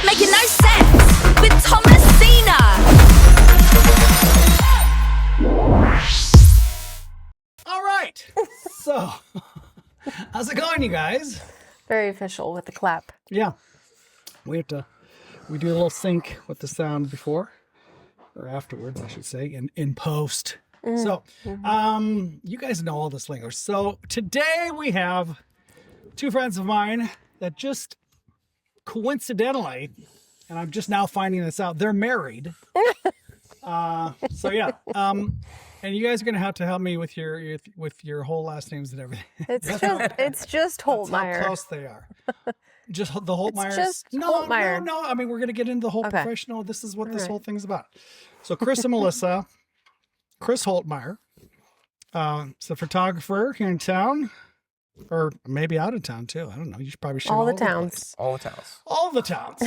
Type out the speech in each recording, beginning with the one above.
making no sense with Thomas Sena. All right. So, how's it going, you guys? Very official with the clap. Yeah. We do a little sync with the sound before, or afterwards, I should say, in post. So, you guys know all this lingo. So, today we have two friends of mine that just coincidentally, and I'm just now finding this out, they're married. So yeah, and you guys are gonna have to help me with your whole last names and everything. It's just Holtmeier. That's how close they are. Just the Holtmeiers. Just Holtmeier. No. I mean, we're gonna get into the whole professional. This is what this whole thing's about. So Chris and Melissa, Chris Holtmeier, is a photographer here in town, or maybe out of town too. I don't know. You should probably shoot All the towns. All the towns. All the towns.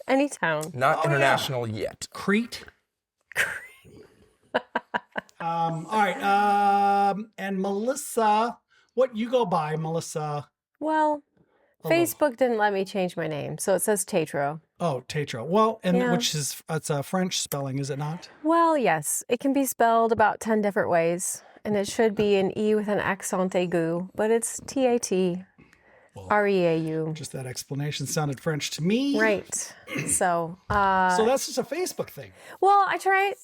Any town. Not international yet. Crete. All right. And Melissa, what you go by, Melissa? Well, Facebook didn't let me change my name, so it says Tatreau. Oh, Tatreau. Well, and which is it's a French spelling, is it not? Well, yes, it can be spelled about 10 different ways, and it should be an E with an accent aigu, but it's Tatreau. Just that explanation sounded French to me. Right. So that's just a Facebook thing. Well, I tried,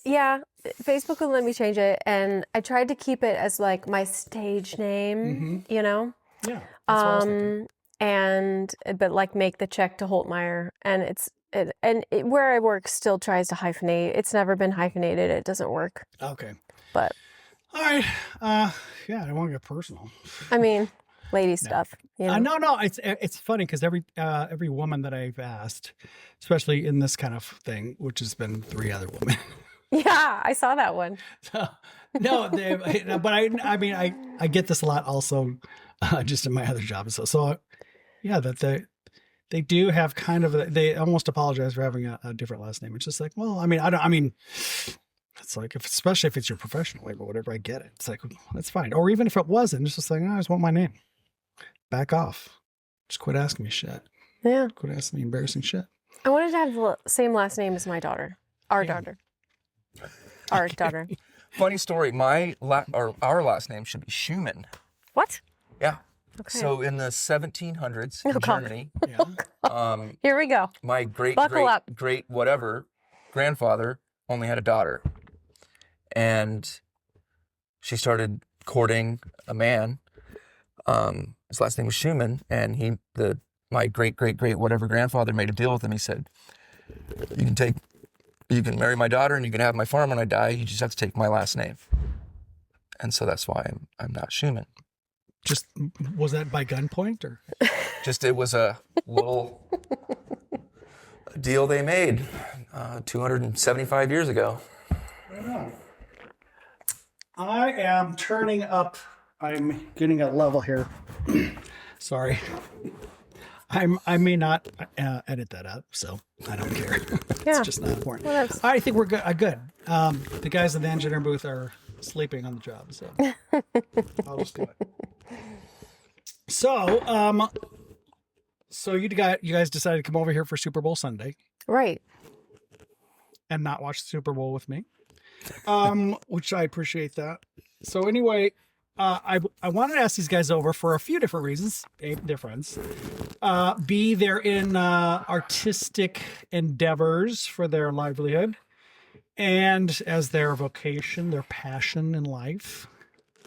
Facebook wouldn't let me change it, and I tried to keep it as like my stage name, you know? Yeah. That's what I was thinking. But like make the check to Holtmeier, and where I work still tries to hyphenate. It's never been hyphenated. It doesn't work. Okay. But all right. I don't want to get personal. I mean, lady stuff. You know? No. It's funny because every woman that I've asked, especially in this kind of thing, which has been 3 other women. Yeah, I saw that one. But I get this a lot also, just in my other job. So yeah, that they do have kind of they almost apologize for having a different last name. It's just like, well, it's like especially if it's your professional name or whatever, I get it. It's like that's fine. Or even if it wasn't, it's just like I just want my name. Back off. Just quit asking me shit. Yeah. Quit asking me embarrassing shit. I wanted to have the same last name as my daughter. Our daughter. Funny story. Our last name should be Schumann. What? Yeah. Okay. So in the 1700s in Germany, Here we go. my great whatever grandfather only had a daughter, and she started courting a man. His last name was Schumann, and my great whatever grandfather made a deal with him. He said, you can marry my daughter and you can have my farm when I die. You just have to take my last name. And so that's why I'm not Schumann. Just was that by gunpoint or? Just it was a little deal they made 275 years ago. I am turning up. I'm getting a level here. Sorry. I may not edit that up, so I don't care. It's just not important. Well, I think we're good. Good. The guys in the engineer booth are sleeping on the job, so I'll just do it. So you guys decided to come over here for Super Bowl Sunday, Right. and not watch the Super Bowl with me, which I appreciate that. So anyway. I wanted to ask these guys over for a few different reasons. A, they're friends. B, they're in artistic endeavors for their livelihood. And as their vocation, their passion in life.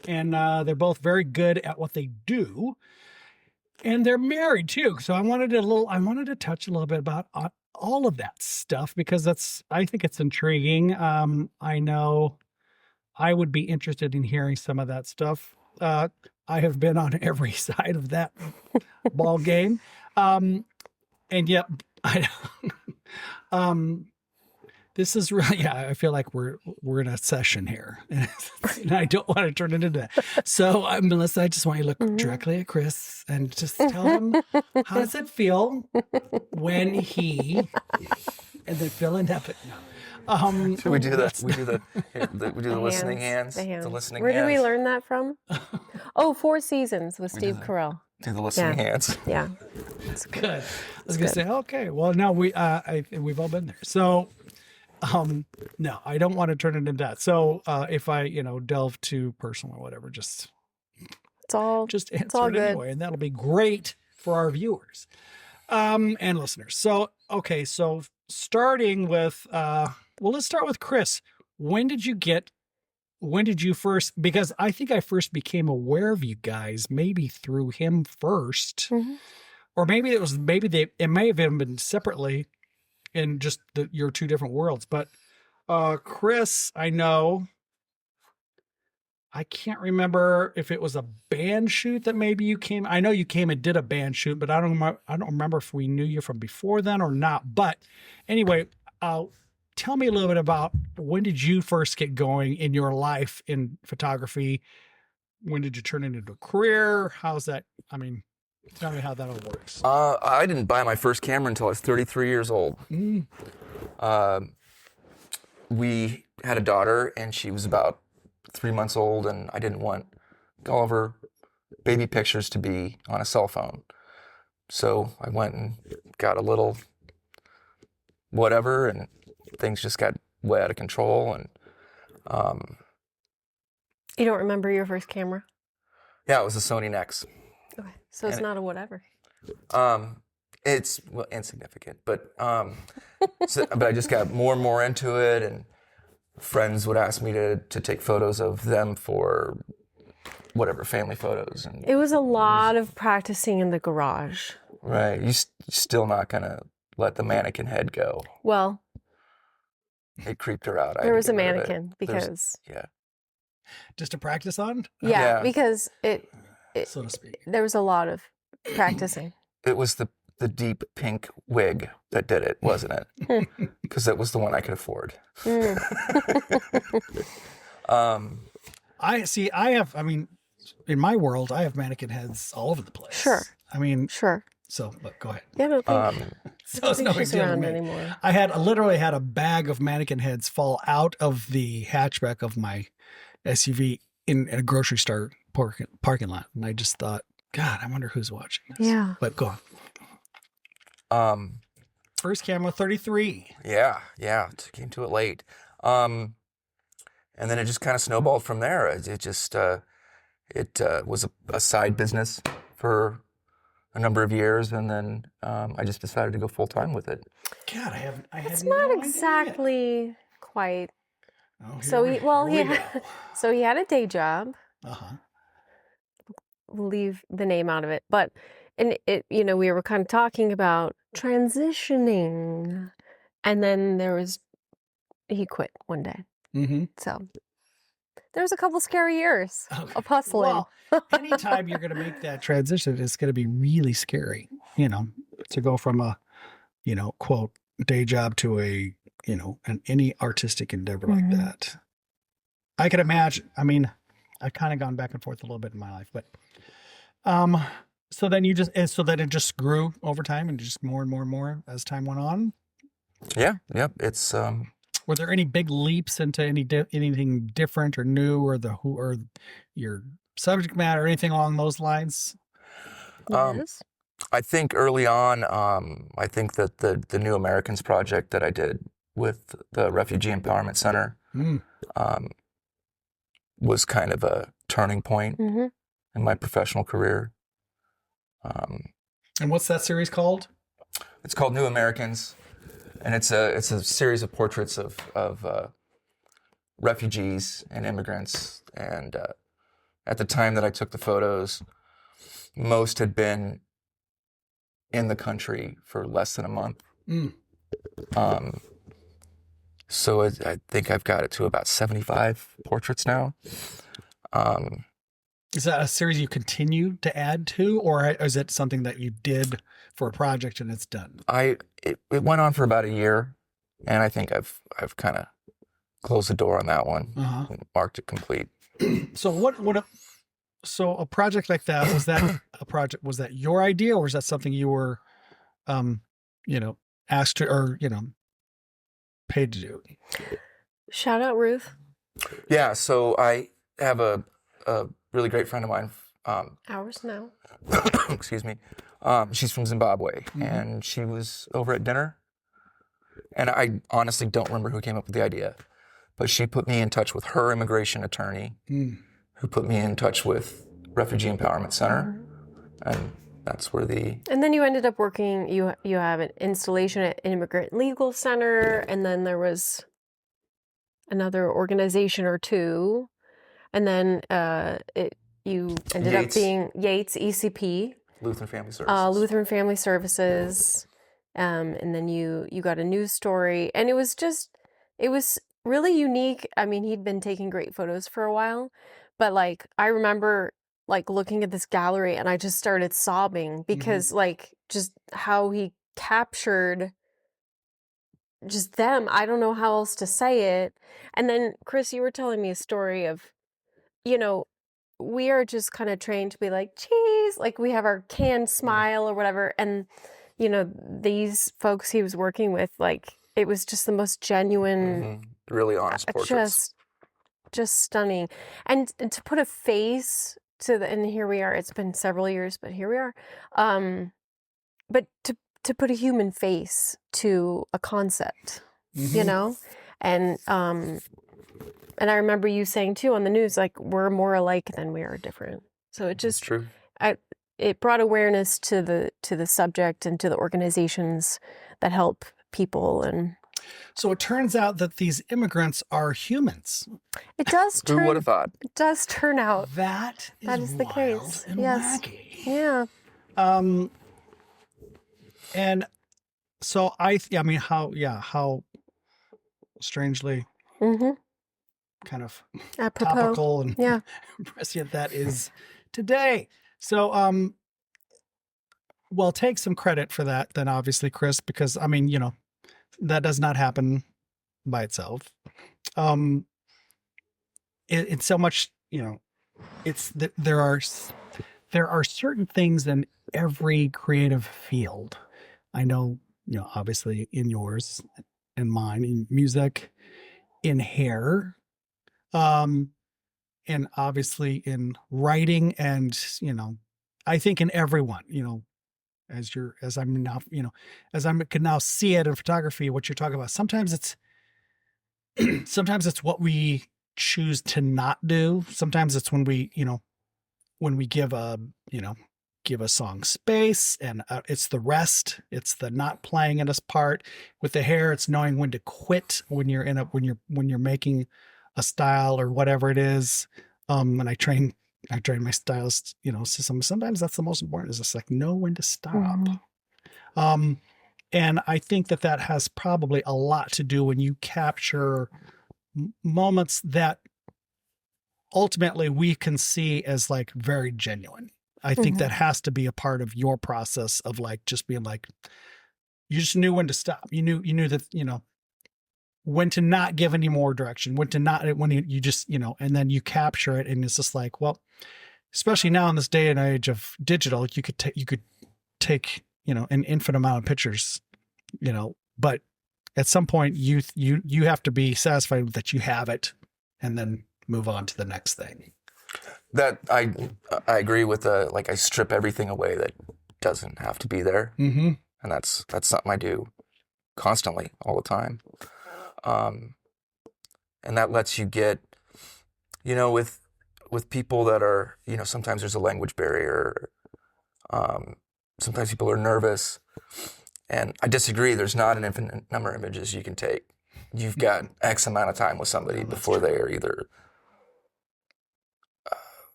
And they're both very good at what they do. And they're married too. So I wanted to touch a little bit about all of that stuff because I think it's intriguing. I know I would be interested in hearing some of that stuff. I have been on every side of that ball game. And yet this is really, I feel like we're in a session here and I don't want to turn it into that. So Melissa, I just want you to look directly at Chris and just tell him, how does it feel when and then fill in that, no. So we do the listening hands. The listening Where hands. did we learn that from? Oh, 4 Seasons with Steve Carell. Do the listening hands. Yeah. Good. I was gonna say, okay. Well, no, we've all been there. So, no, I don't want to turn it into that. So, if I, delve too personal or whatever, just all answer it good. anyway, and that'll be great for our viewers, and listeners. So, okay, so starting with, let's start with Chris. When did you first, because I think I first became aware of you guys maybe through him first, or maybe it may have even been separately in just your two different worlds. But Chris, I can't remember if it was a band shoot that maybe you came. I know you came and did a band shoot, but I don't remember if we knew you from before then or not. But anyway, tell me a little bit about when did you first get going in your life in photography? When did you turn it into a career? How's that? I mean, tell me how that all works. I didn't buy my first camera until I was 33 years old. We had a daughter, and she was about 3 months old, and I didn't want all of her baby pictures to be on a cell phone. So I went and got a little whatever, and things just got way out of control. And You don't remember your first camera? yeah, it was a Sony Nex. Okay, so it's not a whatever. It's insignificant, but but I just got more and more into it, and friends would ask me to take photos of them for whatever, family photos. And It was a lot of practicing in the garage. right, you're still not gonna let the mannequin head go. Well, It creeped her out. there was a mannequin because Just to practice on? yeah, because it So to speak. there was a lot of practicing. It was the deep pink wig that did it, wasn't it? Because that was the one I could afford. I mean, in my world, I have mannequin heads all over the place. Sure. I mean, Sure. so, but go ahead. Yeah, I don't think, So it's no big she's deal to around me. anymore. I literally had a bag of mannequin heads fall out of the hatchback of my SUV in a grocery store parking lot. And I just thought, God, I wonder who's watching this. Yeah. But go on. First camera, 33. Yeah, came to it late. And then it just kind of snowballed from there. It just, was a side business for a number of years, and then I just decided to go full time with it. God, I had It's no not idea. exactly quite. Oh, So here he, well, we he, go. so he had a day job. Uh-huh. We'll leave the name out of it, but we were kind of talking about transitioning, and then he quit one day. Mm-hmm. So there was a couple scary years of hustling. Well, anytime you're going to make that transition, it's going to be really scary, to go from a, quote, day job to a, any artistic endeavor like that. I can imagine. I mean, I've kind of gone back and forth a little bit in my life, but, so then it just grew over time and just more and more and more as time went on. Yeah, it's, Were there any big leaps into anything different or new, or your subject matter or anything along those lines? Yes. I think early on, I think that the New Americans project that I did with the Refugee Empowerment Center was kind of a turning point in my professional career. And what's that series called? It's called New Americans, and it's a series of portraits of refugees and immigrants. And at the time that I took the photos, most had been in the country for less than a month. So I think I've got it to about 75 portraits now. Is that a series you continue to add to, or is it something that you did for a project and it's done? It went on for about a year, and I think I've kind of closed the door on that one, and marked it complete. So so a project like that, was that your idea, or was that something you were, asked to, or, paid to do? Shout out Ruth. Yeah, so I have a really great friend of mine. Ours now. Excuse me. She's from Zimbabwe, and she was over at dinner. And I honestly don't remember who came up with the idea, but she put me in touch with her immigration attorney, who put me in touch with Refugee Empowerment Center, and that's where the... And then you ended up working, you have an installation at Immigrant Legal Center, and then there was another organization or two, and then you ended up being Yates, ECP. Lutheran Family Services. Lutheran Family Services. And then you got a news story, and it was really unique. I mean, he'd been taking great photos for a while, but like, I remember like looking at this gallery and I just started sobbing because like just how he captured just them. I don't know how else to say it. And then Chris, you were telling me a story of, you know, we are just kind of trained to be like, geez, like we have our canned smile or whatever. And, you know, these folks he was working with, like, it was just the most genuine, really honest portraits. Just stunning. And to put a face to the, and here we are, it's been several years, but here we are. But to put a human face to a concept, you know? And I remember you saying too on the news, like, we're more alike than we are different. So it just, It's true. It brought awareness to the subject and to the organizations that help people. And so it turns out that these immigrants are humans. it does Who would have thought? It does turn out That is the wild case. and Yes. wacky. Yeah. And so I mean, how strangely kind of Apropos. topical and Yeah. prescient that is today. So, well, take some credit for that then, obviously, Chris, because I mean, you know, that does not happen by itself. It's so much, you know, it's there are certain things in every creative field. I know, you know, obviously in yours and mine, in music, in hair, and obviously in writing, and, you know, I think in everyone, you know, as I'm now, you know, as I can now see it in photography, what you're talking about, sometimes it's what we choose to not do. Sometimes it's when we, you know, when we give a song space, and it's the rest, it's the not playing in this part. With the hair, it's knowing when to quit when you're making a style or whatever it is. And I train my stylists, you know, so sometimes that's the most important, is just like know when to stop. And I think that has probably a lot to do when you capture moments that ultimately we can see as like very genuine. I think that has to be a part of your process of like just being like, you just knew when to stop. You knew that, you know, when to not give any more direction, when you just, you know, and then you capture it, and it's just like, well, especially now in this day and age of digital, you could take, you know, an infinite amount of pictures, you know, but at some point you have to be satisfied that you have it, and then move on to the next thing. That I agree with like I strip everything away that doesn't have to be there, and that's something I do constantly, all the time, and that lets you get, you know, with people that are, you know, sometimes there's a language barrier, sometimes people are nervous, and I disagree. There's not an infinite number of images you can take. You've got X amount of time with somebody before they are either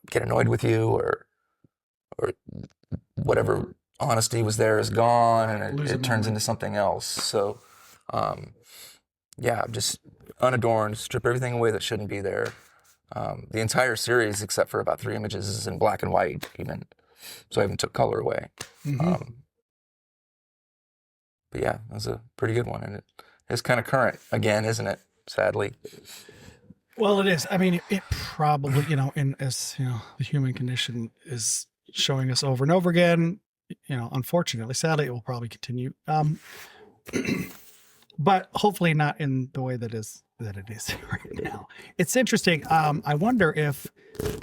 get annoyed with you, or whatever honesty was there is gone, and it turns into something else. So, yeah, just unadorned, strip everything away that shouldn't be there. The entire series, except for about 3 images, is in black and white, even. So I even took color away. But yeah, that was a pretty good one, and it is kind of current again, isn't it? Sadly. Well, it is. I mean, it probably, you know, as you know, the human condition is showing us over and over again. You know, unfortunately, sadly, it will probably continue. But hopefully not in the way that is than it is right now. It's interesting. I wonder if,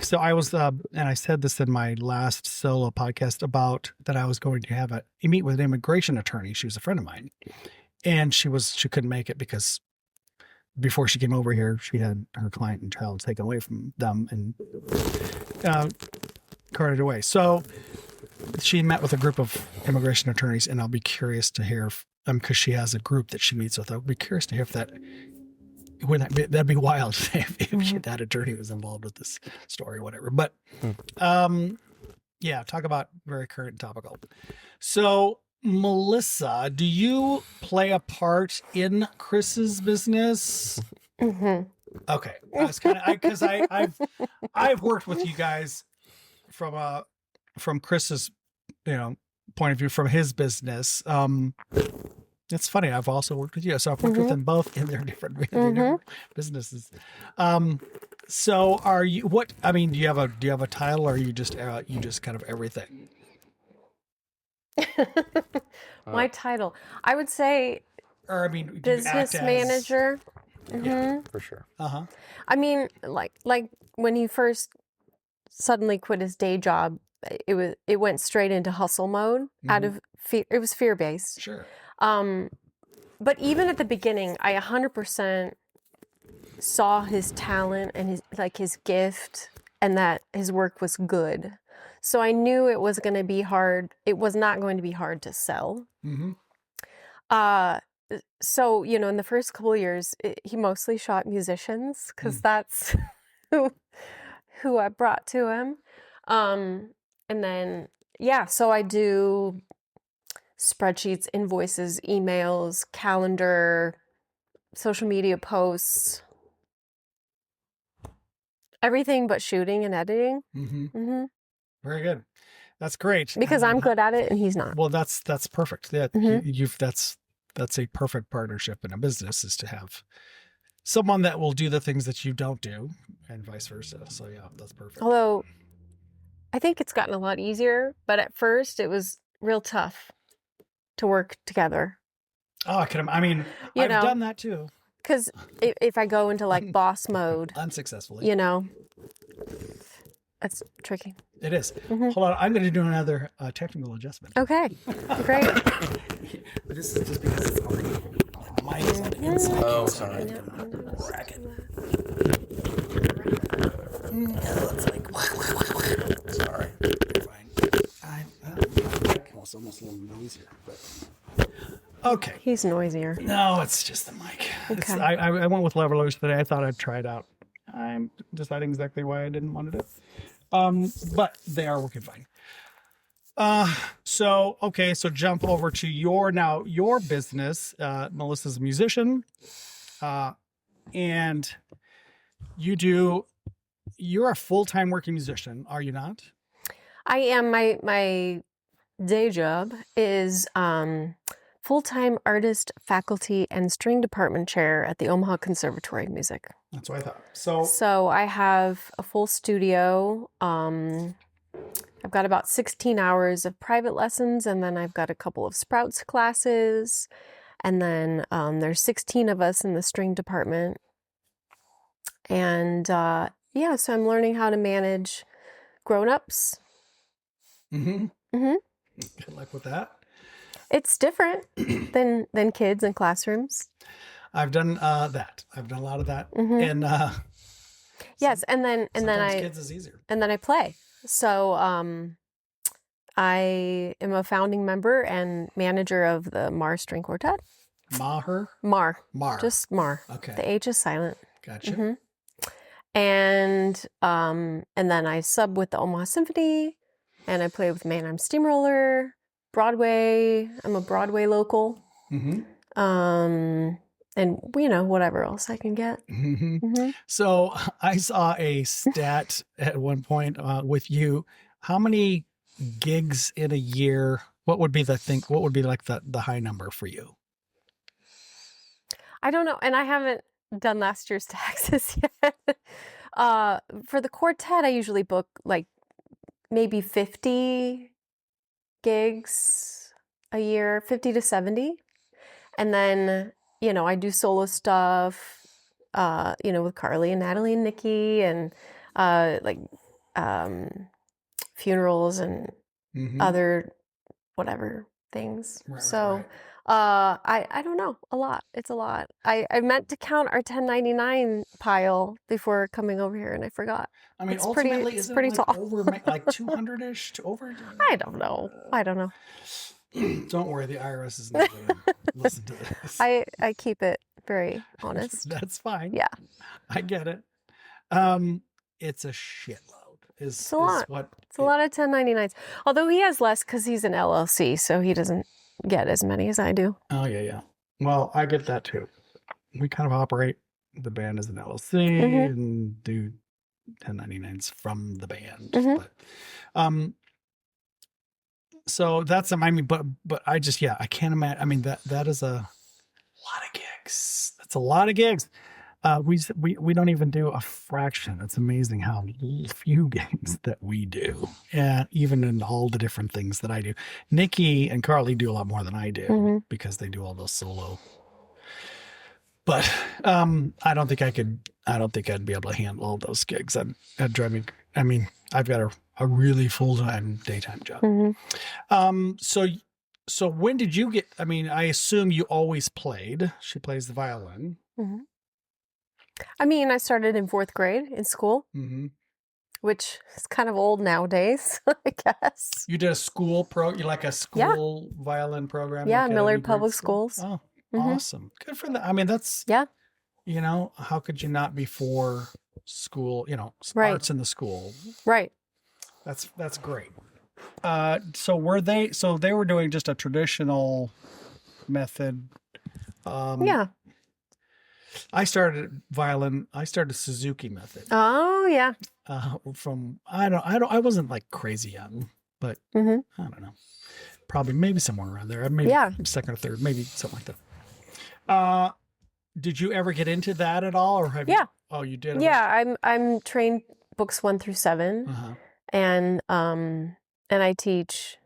so I was, and I said this in my last solo podcast about that I was going to have a meet with an immigration attorney. She was a friend of mine, and she couldn't make it because before she came over here, she had her client and child taken away from them and carted away. So she met with a group of immigration attorneys, and I'll be curious to hear if, because she has a group that she meets with. I'll be curious to hear if that'd be wild if that attorney was involved with this story or whatever. But yeah, talk about very current and topical. So Melissa, do you play a part in Chris's business? Mm-hmm. Okay, I was kind of because I've worked with you guys from Chris's point of view, from his business. It's funny. I've also worked with you, so I've worked with them both in their different businesses. So are you? What I mean, do you have a title, or are you just kind of everything? My title, I would say, or I mean, do you business act as, manager. Yeah, for sure. I mean, like when he first suddenly quit his day job, it went straight into hustle mode out of fear. It was fear based. Sure. But even at the beginning, I 100% saw his talent and his gift, and that his work was good. So I knew it was going to be hard. It was not going to be hard to sell. So, in the first couple of years, he mostly shot musicians because that's who I brought to him. And then, so I do spreadsheets, invoices, emails, calendar, social media posts, everything but shooting and editing. Very good. That's great. Because I'm good at it and he's not. Well, that's perfect. Yeah, that's a perfect partnership in a business, is to have someone that will do the things that you don't do, and vice versa. So yeah, that's perfect. Although I think it's gotten a lot easier, but at first it was real tough to work together. Oh, I've done that too. Because if I go into like boss mode, unsuccessfully, that's tricky. It is. Hold on, I'm going to do another technical adjustment. Okay, great. But this is just because it's already mine is on the inside. Oh, sorry. Bracket. It's like Sorry. fine. It's almost a little noisier, but okay. He's noisier. No, it's just the mic. Okay. I went with levelers today. I thought I'd try it out. I'm deciding exactly why I didn't want it. But they are working fine. So jump over to your business. Melissa's a musician. And you're a full-time working musician, are you not? I am. My day job is full-time artist, faculty, and string department chair at the Omaha Conservatory of Music. That's what I thought. So I have a full studio. I've got about 16 hours of private lessons, and then I've got a couple of Sprouts classes, and then there's 16 of us in the string department. And so I'm learning how to manage grown-ups. Good luck with that. It's different than kids in classrooms. I've done that. I've done a lot of that, and yes, and then kids is easier. And then I play. So I am a founding member and manager of the Mar String Quartet. Mar. Just Mar. Okay. The H is silent. Gotcha. And then I sub with the Omaha Symphony, and I play with Mannheim Steamroller, Broadway. I'm a Broadway local. And whatever else I can get. So I saw a stat at one point with you. How many gigs in a year? What would be like the high number for you? I don't know, and I haven't done last year's taxes yet. For the quartet, I usually book like maybe 50 gigs a year, 50 to 70, and then I do solo stuff, with Carly and Natalie and Nikki and like funerals and other whatever things. Right. I don't know, a lot. It's a lot. I meant to count our 1099 pile before coming over here and I forgot. I mean, It's ultimately, it's isn't pretty it like tall. over like 200-ish to over? I don't know. Don't worry, the IRS is not going to listen to this. I keep it very honest. That's fine. Yeah. I get it. It's a shitload. It's a lot. What It's a lot of 1099s. Although he has less because he's an LLC, so he doesn't get as many as I do. Oh, yeah. Well, I get that too. We kind of operate the band as an LLC and do 1099s from the band. But, so that's, I mean, but I just, I can't imagine. I mean, that is a lot of gigs. That's a lot of gigs. We don't even do a fraction. It's amazing how few gigs that we do, and even in all the different things that I do. Nikki and Carly do a lot more than I do because they do all those solo. But I don't think I'd be able to handle all those gigs. That'd drive me. I mean, I've got a really full-time daytime job. So when did you get? I mean, I assume you always played. She plays the violin. I mean, I started in 4th grade in school, which is kind of old nowadays, I guess. You did a school you like a school violin program? Yeah, like Millard Public Schools. Oh, awesome. Good for that. I mean, that's, how could you not be for school, arts in the school? Right. That's great. So they were doing just a traditional method. Yeah. I started violin. I started Suzuki method. Oh yeah. I wasn't like crazy young, but I don't know. Probably maybe somewhere around there. Maybe second or third, maybe something like that. Did you ever get into that at all, or have you? Oh, you did. Yeah, I'm trained books 1 through 7, and I teach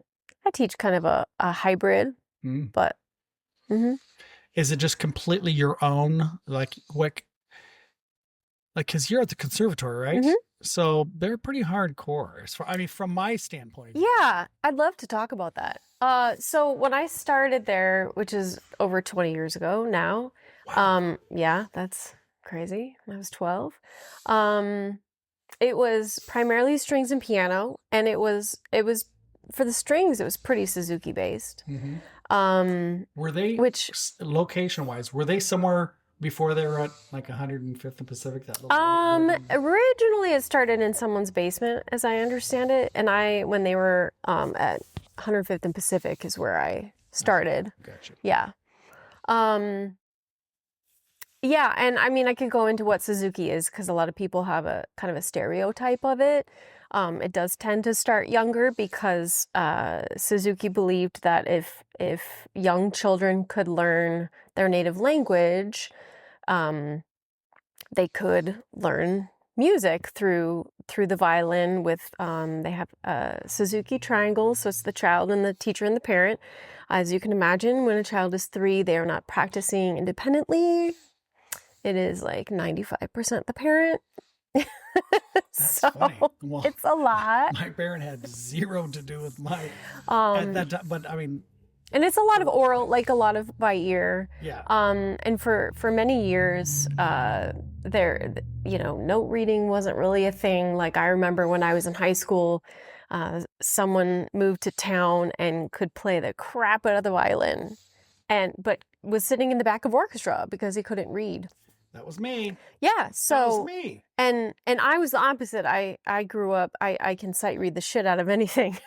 kind of a hybrid, but. Is it just completely your own, because you're at the conservatory, right? So they're pretty hardcore. From my standpoint. Yeah, I'd love to talk about that. So when I started there, which is over 20 years ago now, that's crazy. When I was 12. It was primarily strings and piano, and it was for the strings, it was pretty Suzuki based. Were they, location-wise, were they somewhere before they were at like 105th and Pacific? Originally it started in someone's basement, as I understand it, and when they were at 105th and Pacific is where I started. Gotcha. Yeah. Yeah, and I mean, I could go into what Suzuki is because a lot of people have a kind of a stereotype of it. It does tend to start younger because Suzuki believed that if young children could learn their native language, they could learn music through the violin with they have Suzuki triangles, so it's the child and the teacher and the parent. As you can imagine, when a child is 3, they are not practicing independently. It is like 95% the parent. That's funny. Well, it's a lot. My parent had 0 to do with my at that time, but I mean, and it's a lot of oral, like a lot of by ear. Yeah. And for many years, note reading wasn't really a thing. Like I remember when I was in high school, someone moved to town and could play the crap out of the violin, but was sitting in the back of orchestra because he couldn't read. That was me. Yeah, so that was me. And I was the opposite. I grew up. I can sight read the shit out of anything,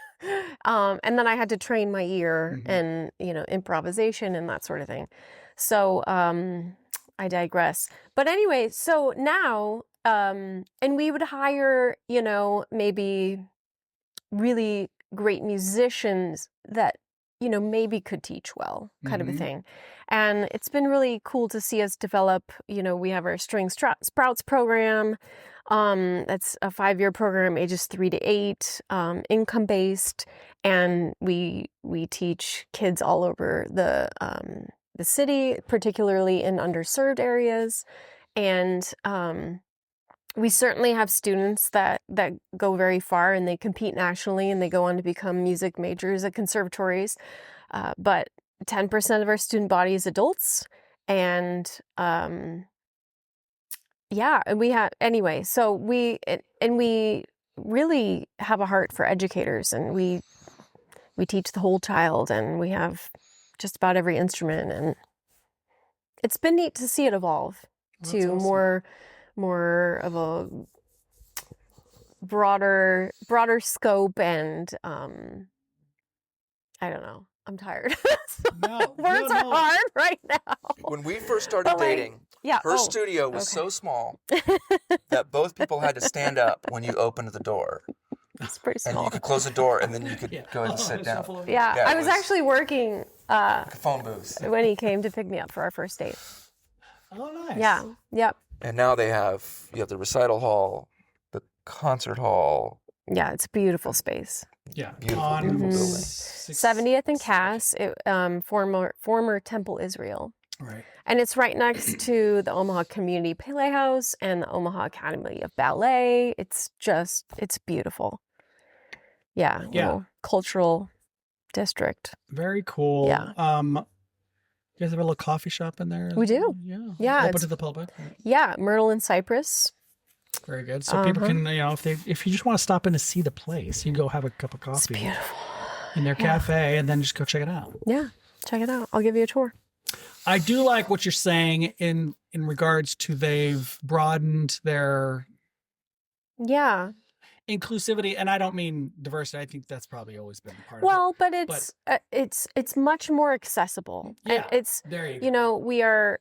and then I had to train my ear and improvisation and that sort of thing. So I digress. But anyway, so now and we would hire maybe really great musicians that maybe could teach well, kind of a thing. And it's been really cool to see us develop, we have our String Sprouts program. That's a 5-year program, ages 3 to 8, income-based. And we teach kids all over the city, particularly in underserved areas. And we certainly have students that go very far and they compete nationally and they go on to become music majors at conservatories. But 10% of our student body is adults. And yeah, and we have, anyway, so we really have a heart for educators, and we teach the whole child, and we have just about every instrument, and it's been neat to see it evolve That's to awesome. more of a broader scope, and I don't know. I'm tired. No, Words are no. hard right now. When we first started But, like, dating, yeah. her Oh, studio was okay. so small that both people had to stand up when you opened the door. It's pretty And small. you could close the door and then you could Yeah. go ahead and sit down. Shuffle over. Yeah, Yeah, I it was was- actually working Like a phone booth. when he came to pick me up for our first date. Oh, nice. Yeah. Yep. And now you have the recital hall, the concert hall. Yeah, it's a beautiful space. Yeah. Beautiful, On beautiful building. 70th and Cass, former Temple Israel. Right. And it's right next to the Omaha Community Playhouse and the Omaha Academy of Ballet. It's beautiful. Yeah. Yeah. Little cultural district. Very cool. Yeah. You guys have a little coffee shop in there? We do. Yeah. Yeah, Open it's- to the public. Yeah, Myrtle and Cypress. Very good. So people can, if you just want to stop in to see the place, you can go have a cup of It's coffee beautiful. in their cafe and then just go check it out. Yeah, check it out. I'll give you a tour. I do like what you're saying in regards to they've broadened their Yeah. inclusivity, and I don't mean diversity. I think that's probably always been part of Well, but it's much more accessible. Yeah, And it's it. There you go. you know, we are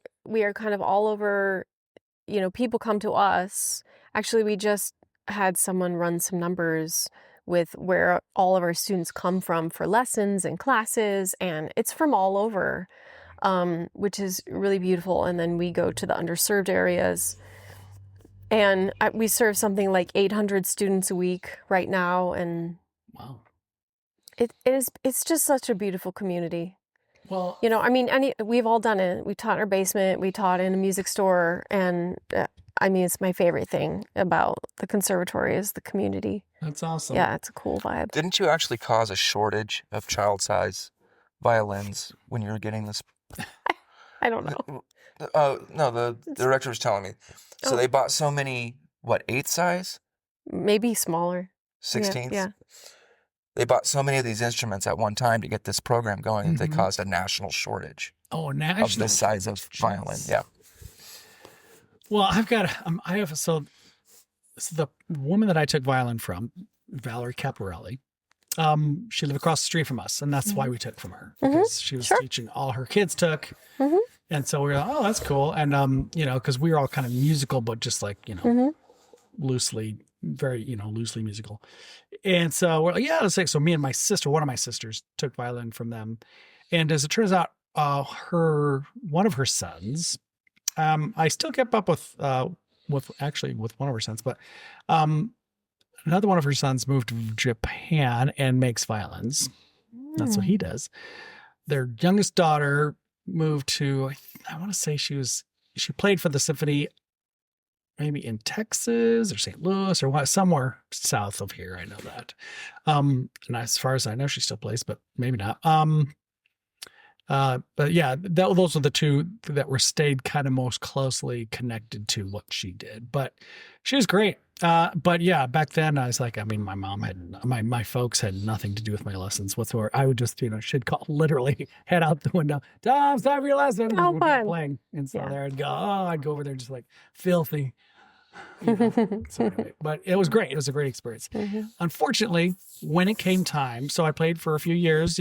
kind of all over, people come to us. Actually, we just had someone run some numbers with where all of our students come from for lessons and classes, and it's from all over, which is really beautiful. And then we go to the underserved areas, and we serve something like 800 students a week right now, and Wow. it's just such a beautiful community. Well, I mean, we've all done it. We taught in our basement. We taught in a music store, and it's my favorite thing about the conservatory is the community. that's awesome. Yeah, it's a cool vibe. Didn't you actually cause a shortage of child size violins when you were getting this? I don't know. No, the director was telling me. So Oh. they bought so many, 8th size? Maybe smaller. 16th? Yeah. They bought so many of these instruments at one time to get this program going that they Mhm. caused a national shortage Oh, of national. this size of violin. Jeez. Yeah. Well, so the woman that I took violin from, Valerie Caparelli, she lived across the street from us, and that's why we took from her, because she was Sure. teaching all her kids took. Mhm. And so we were like, oh, that's cool. And, because we were all kind of musical, but just like, Mhm. loosely, very, loosely musical. And so we're like, yeah, let's take, so me and my sister, one of my sisters took violin from them. And as it turns out, one of her sons, I still kept up with one of her sons, but, another one of her sons moved to Japan and makes violins. That's what he does. Their youngest daughter moved to, I want to say she played for the symphony maybe in Texas or St. Louis or somewhere south of here. I know that. And as far as I know, she still plays, but maybe not. But yeah, those are the two that stayed kind of most closely connected to what she did. But she was great. But yeah, back then I was like, my mom my folks had nothing to do with my lessons whatsoever. I would just, she'd call, literally head out the window, Tom, it's time for your lesson. Oh, And we'd be fun. playing. And so Yeah. there I'd go over there just like filthy. So anyway, but it was great. It was a great experience. Mhm. Unfortunately, when it came time, so I played for a few years,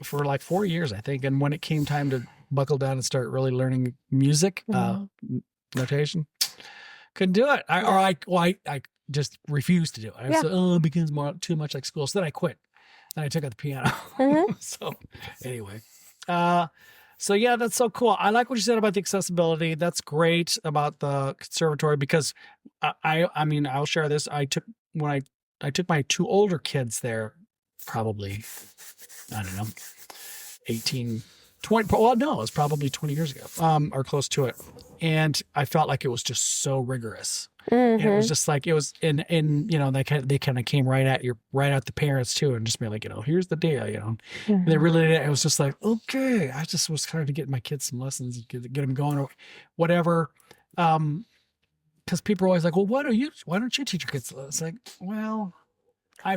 for like 4 years, I think. And when it came time to buckle down and start really learning music, notation, couldn't do it. I just refused to do it. I said, it becomes too much like school. So then I quit and I took up the piano. Mhm. So anyway, so yeah, that's so cool. I like what you said about the accessibility. That's great about the conservatory because I'll share this. I took my two older kids there, probably, I don't know, 18, 20. Well, no, it was probably 20 years ago, or close to it. and I felt like it was just so rigorous. Mhm. And it was just like it was, and they kind of came right at the parents too, and just be like, here's the deal, And they really did. It was just like, okay, I just was trying to get my kids some lessons, get them going or whatever. Because people are always like, well, why don't you teach your kids? It's like, well,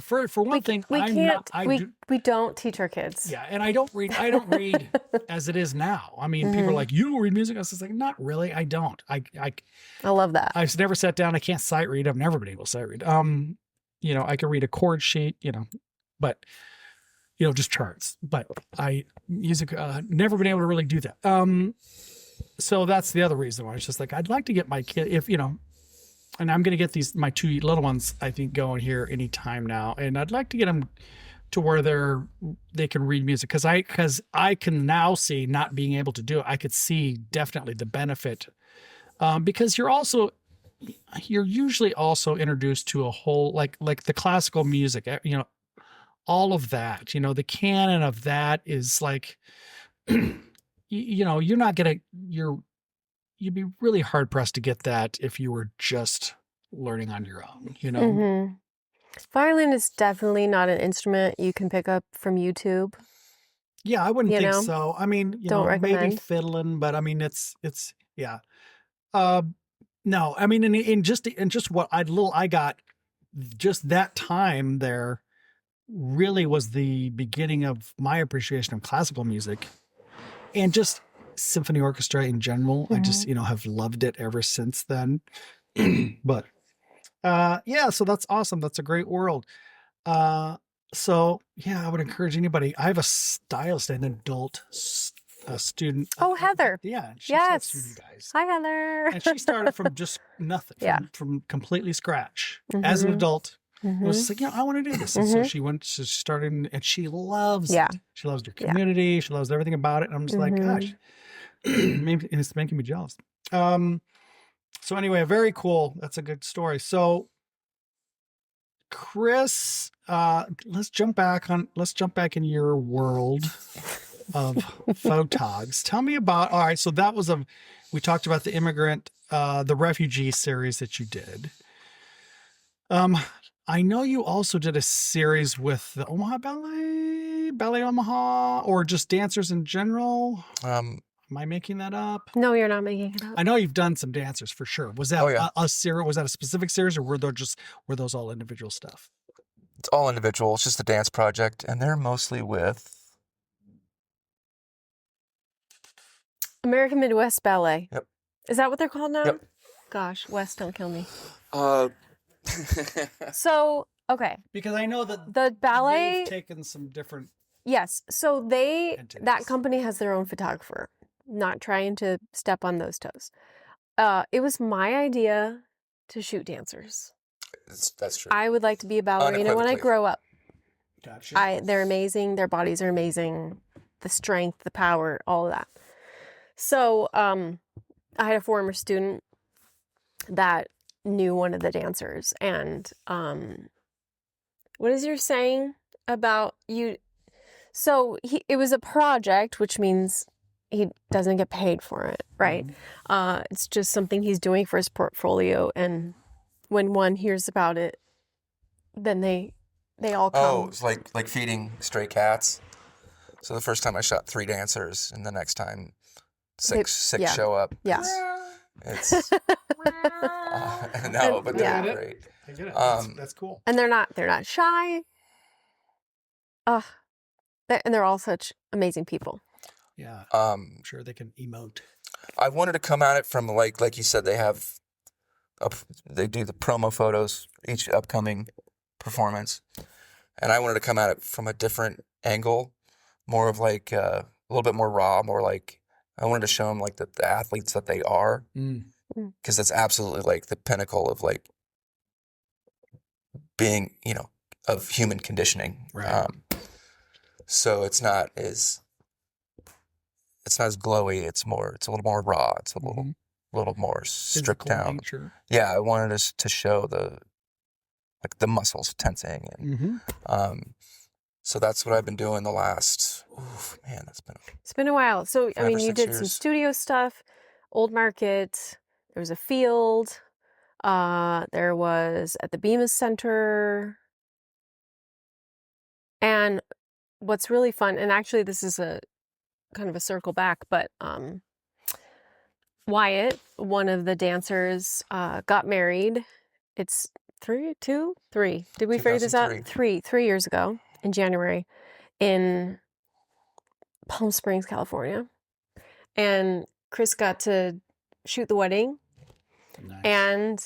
for one thing, we don't teach our kids. Yeah, and I don't read as it is now. I mean, people are like, you don't read music? I was just like, not really. I don't. I love that. I've never sat down. I can't sight read. I've never been able to sight read. I can read a chord sheet, but just charts. But music, never been able to really do that. So that's the other reason why it's just like, I'd like to get my kid, and I'm going to get my two little ones, I think, going here anytime now. And I'd like to get them to where they can read music. Because I can now see, not being able to do it, I could see definitely the benefit. Because you're usually also introduced to a whole, like the classical music, all of that, the canon of that is like, you're not going to, you'd be really hard pressed to get that if you were just learning on your own, Mm-hmm. Violin is definitely not an instrument you can pick up from YouTube. Yeah, I wouldn't think so. I mean, Don't recommend. maybe fiddling, but I mean, it's yeah. No, I mean, in just what I got, just that time there really was the beginning of my appreciation of classical music, and just symphony orchestra in general. I just, have loved it ever since then. But, so that's awesome. That's a great world. So yeah, I would encourage anybody. I have a stylist, an adult student. Oh, Heather. Yeah. She Yes. starts you guys. Hi, Heather. And she started from just nothing, from completely scratch as an adult. It was just like, I want to do this. And so she started, and she loves it. She loves your community. She loves everything about it. And I'm just like, gosh, maybe it's making me jealous. So anyway, very cool. That's a good story. So Chris, let's jump back in your world of photogs. Tell me about, all right. So we talked about the immigrant, the refugee series that you did. I know you also did a series with the Omaha Ballet Omaha, or just dancers in general. Am I making that up? No, you're not making it up. I know you've done some dancers for sure. Was that a series? Was that a specific series, or were those all individual stuff? It's all individual. It's just a dance project, and they're mostly with American Midwest Ballet. Yep. Is that what they're called now? Yep. Gosh, Wes, don't kill me. Uh, So, okay. Because I know that The ballet, they've taken some different. yes. So that entities. company has their own photographer. Not trying to step on those toes. It was my idea to shoot dancers. that's true. I would like to be a ballerina when I Unequivocally. grow up. Gotcha. They're amazing. Their bodies are amazing. The strength, the power, all of that. So, I had a former student that knew one of the dancers, and what is your saying about you? So it was a project, which means he doesn't get paid for it, right? It's just something he's doing for his portfolio, and when one hears about it, then they all come. Oh, it's like feeding stray cats. So the first time I shot 3 dancers, and the next time six yeah. show up. Yeah. It's no, but they're Yeah. great. I get it. That's cool. And they're not shy. And they're all such amazing people. Yeah. I'm sure they can emote. I wanted to come at it from like you said, they do the promo photos each upcoming performance, and I wanted to come at it from a different angle, more of like a little bit more raw, more like I wanted to show them like the athletes that they are, because that's absolutely like the pinnacle of like being, of human conditioning. Right. So it's not as glowy. It's a little more raw. It's a little more stripped Physical down. nature. Yeah, I wanted us to show the muscles tensing, and so that's what I've been doing the last. It's been a while. So I 5 mean, or you 6 did some years. studio stuff. Old Market. There was a field. There was at the Bemis Center. And what's really fun, and actually this is a kind of a circle back, but Wyatt, one of the dancers, got married. It's 3. Did we figure this out? 3 years ago in January in Palm Springs, California. And Chris got to shoot the wedding. Nice. And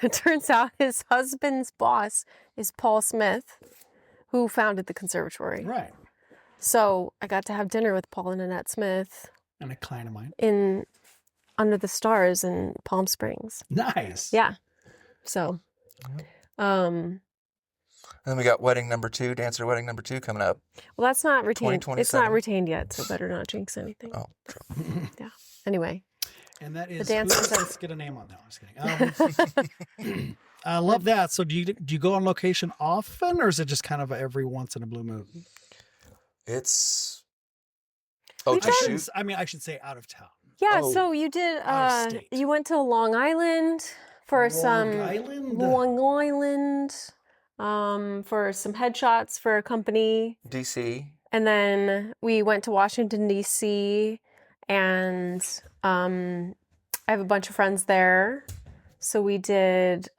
it turns out his husband's boss is Paul Smith, who founded the conservatory. Right. So I got to have dinner with Paul and Annette Smith And a client of mine. in under the stars in Palm Springs. Nice. Yeah. So, And then we got wedding number 2, dancer wedding number 2 coming up. well, that's not retained. It's 2027. not retained yet, so better not jinx anything. Oh, true. Yeah. Anyway, And that is, dancers let's get a name on that. I'm just kidding. I love that. So do you go on location often, or is it just kind of every once in a blue moon? It's We to tried- shoot. I should say out of town. yeah. Oh. So you did. Out of state. You went to Long Island for some Long Island, for some headshots for a company. DC. And then we went to Washington, D.C., and I have a bunch of friends there. So we did,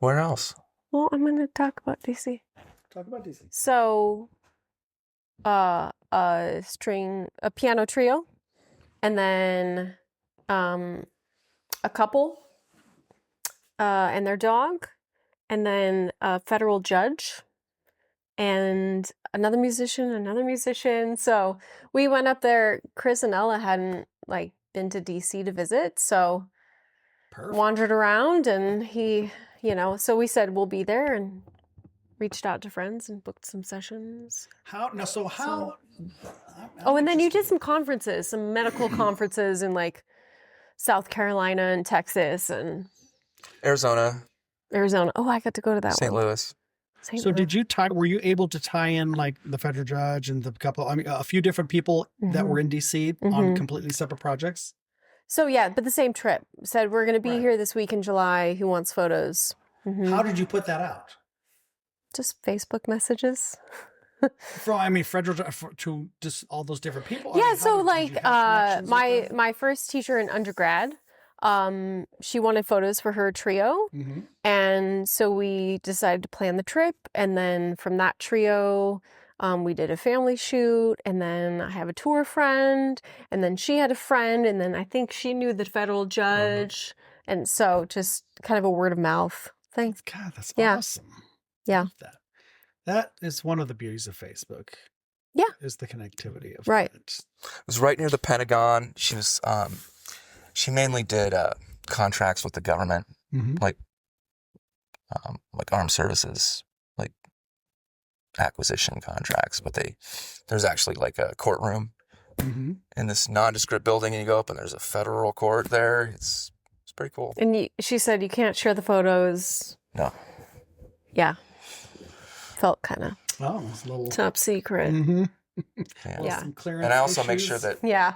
Where else? well, I'm going to talk about D.C. Talk about DC. So a piano trio, and then a couple and their dog, and then a federal judge, and another musician. So we went up there. Chris and Ella hadn't been to DC to visit, so Perfect. wandered around, and he, so we said we'll be there, and reached out to friends and booked some sessions. How? Oh, and then you did some conferences, some medical conferences in South Carolina and Texas and Arizona. Oh, I got to go to that St. one. Louis. St. So Louis. did you were you able to tie in the federal judge and the couple, a few different people that were in DC on completely separate projects? So yeah, but the same trip. Said we're going to be Right. here this week in July. Who wants photos? How did you put that out? Just Facebook messages. Federal to just all those different people. Yeah, how so did you have connections with them? my first teacher in undergrad, she wanted photos for her trio, and so we decided to plan the trip, and then from that trio, we did a family shoot, and then I have a tour friend, and then she had a friend, and then I think she knew the federal judge, and so just kind of a word of mouth thing. God, that's Yeah. awesome. Yeah. Love that. That is one of the beauties of Facebook. Yeah. Is the connectivity of Right. it. It was right near the Pentagon. She was she mainly did contracts with the government, like armed services, like acquisition contracts. But there's actually a courtroom in this nondescript building, and you go up and there's a federal court there. It's pretty cool. And she said you can't share the photos. No. Yeah. Felt kind of Oh, it's a little. top secret. Yeah. Some clearance And I also make sure issues. that Yeah.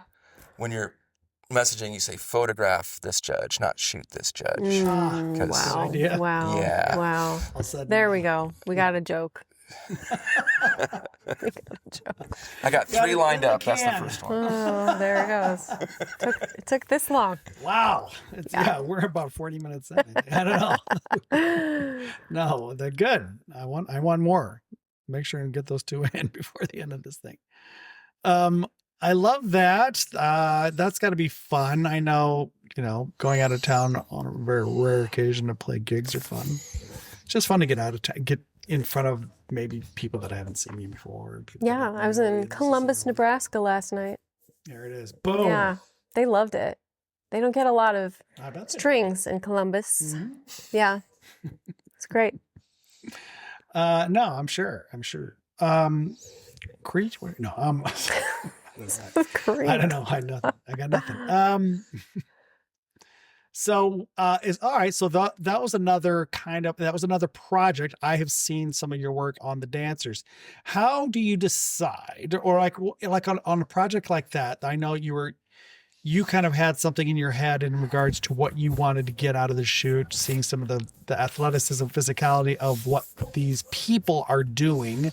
when you're messaging, you say photograph this judge, not shoot this judge. Mm, Because- wow. idea. Wow. Yeah. Wow. All of a sudden, There we go. We got a joke. I got Got 3 it lined in the up. That's the can. first one. Oh, there it goes. It took this long. Wow. We're about 40 minutes in. I don't know. No, they're good. I want more. Make sure and get those 2 in before the end of this thing. I love that. That's got to be fun. I know, going out of town on a very rare occasion to play gigs are fun. It's just fun to get out of town, get in front of maybe people that haven't seen me before. Yeah, I was in Columbus, Nebraska last night. There it is. Boom. Yeah, they loved it. They don't get a lot of I bet they- strings in Columbus. Mhm. Yeah, it's great. No, I'm sure. Crete? No, Great. I don't know. I got nothing. So is all right. So that was another project. I have seen some of your work on the dancers. How do you decide, or like on a project like that? I know you kind of had something in your head in regards to what you wanted to get out of the shoot, seeing some of the athleticism, physicality of what these people are doing.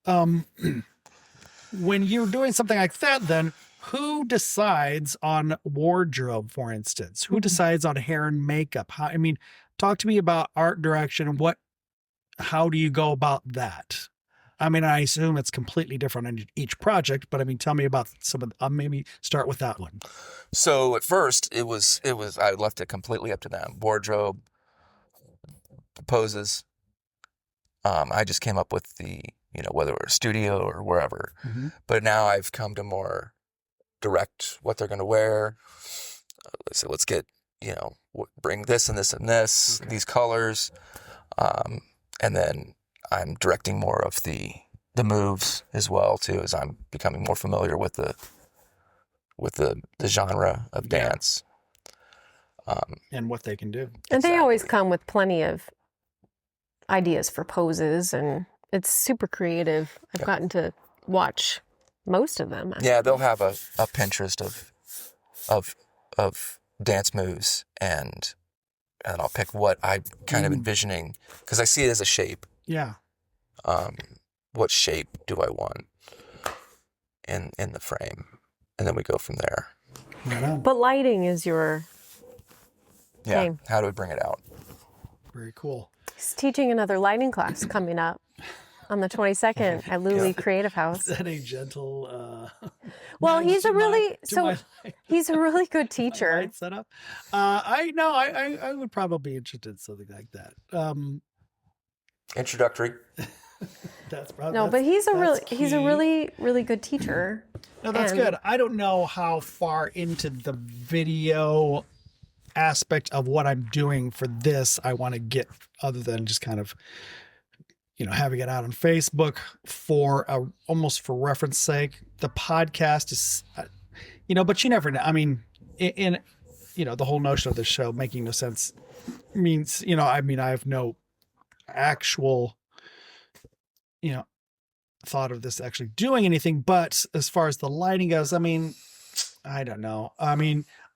When you're doing something like that, then who decides on wardrobe, for instance? Who decides on hair and makeup? Talk to me about art direction and how do you go about that? I mean, I assume it's completely different on each project, but tell me about some of maybe start with that one. So at first it was I left it completely up to them. Wardrobe, poses. I just came up with the, whether it was studio or wherever. Mm-hmm. But now I've come to more direct what they're going to wear. So let's get, bring this and this and this, these colors. And then I'm directing more of the moves as well too, as I'm becoming more familiar with the genre of dance. And what they can do. And they always come with plenty of ideas for poses, and it's super creative. I've gotten to watch most of them. Yeah, they'll have a Pinterest of dance moves, and I'll pick what I'm kind of envisioning, because I see it as a shape. Yeah. What shape do I want in the frame? And then we go from there. Right on. But lighting is your thing. How do we bring it out? Very cool. He's teaching another lighting class coming up on the 22nd at Luli Creative House. Is that a gentle well, nudge he's a to really my he's a really good teacher. light setup? I would probably be interested in something like that. Introductory. But he's a really good teacher. No, that's good. I don't know how far into the video aspect of what I'm doing for this I want to get, other than just kind of, having it out on Facebook almost for reference sake. The podcast is, but you never know. I mean, in the whole notion of the show making no sense means, I have no actual, thought of this actually doing anything. But as far as the lighting goes, I don't know.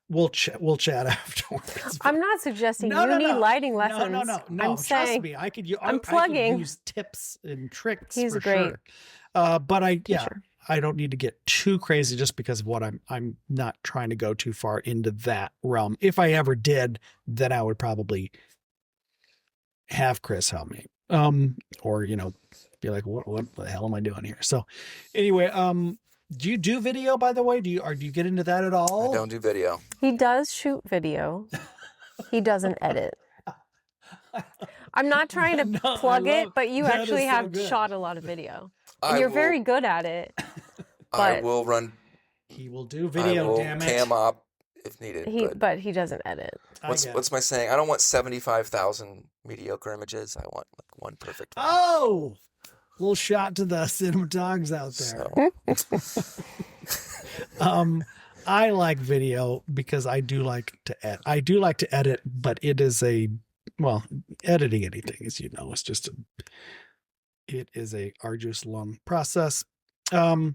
We'll chat afterwards. I'm not suggesting you need lighting lessons. No. I'm saying, trust me, I could use tips and tricks. He's for great. Sure. But I don't need to get too crazy just because of what I'm not trying to go too far into that realm. If I ever did, then I would probably have Chris help me. Or be like, what the hell am I doing here? So anyway, do you do video, by the way? Do you get into that at all? I don't do video. He does shoot video. He doesn't edit. I'm not trying to plug it, but you actually have shot a lot of video. And you're very good at it. I will run. He will do video, damn it. Cam op if needed. But he doesn't edit. What's my saying? I don't want 75,000 mediocre images. I want one perfect one. Oh! Little shot to the cinematogs out there. I like video because I do like to edit. But it is editing anything, as you know, it is a arduous, long process. But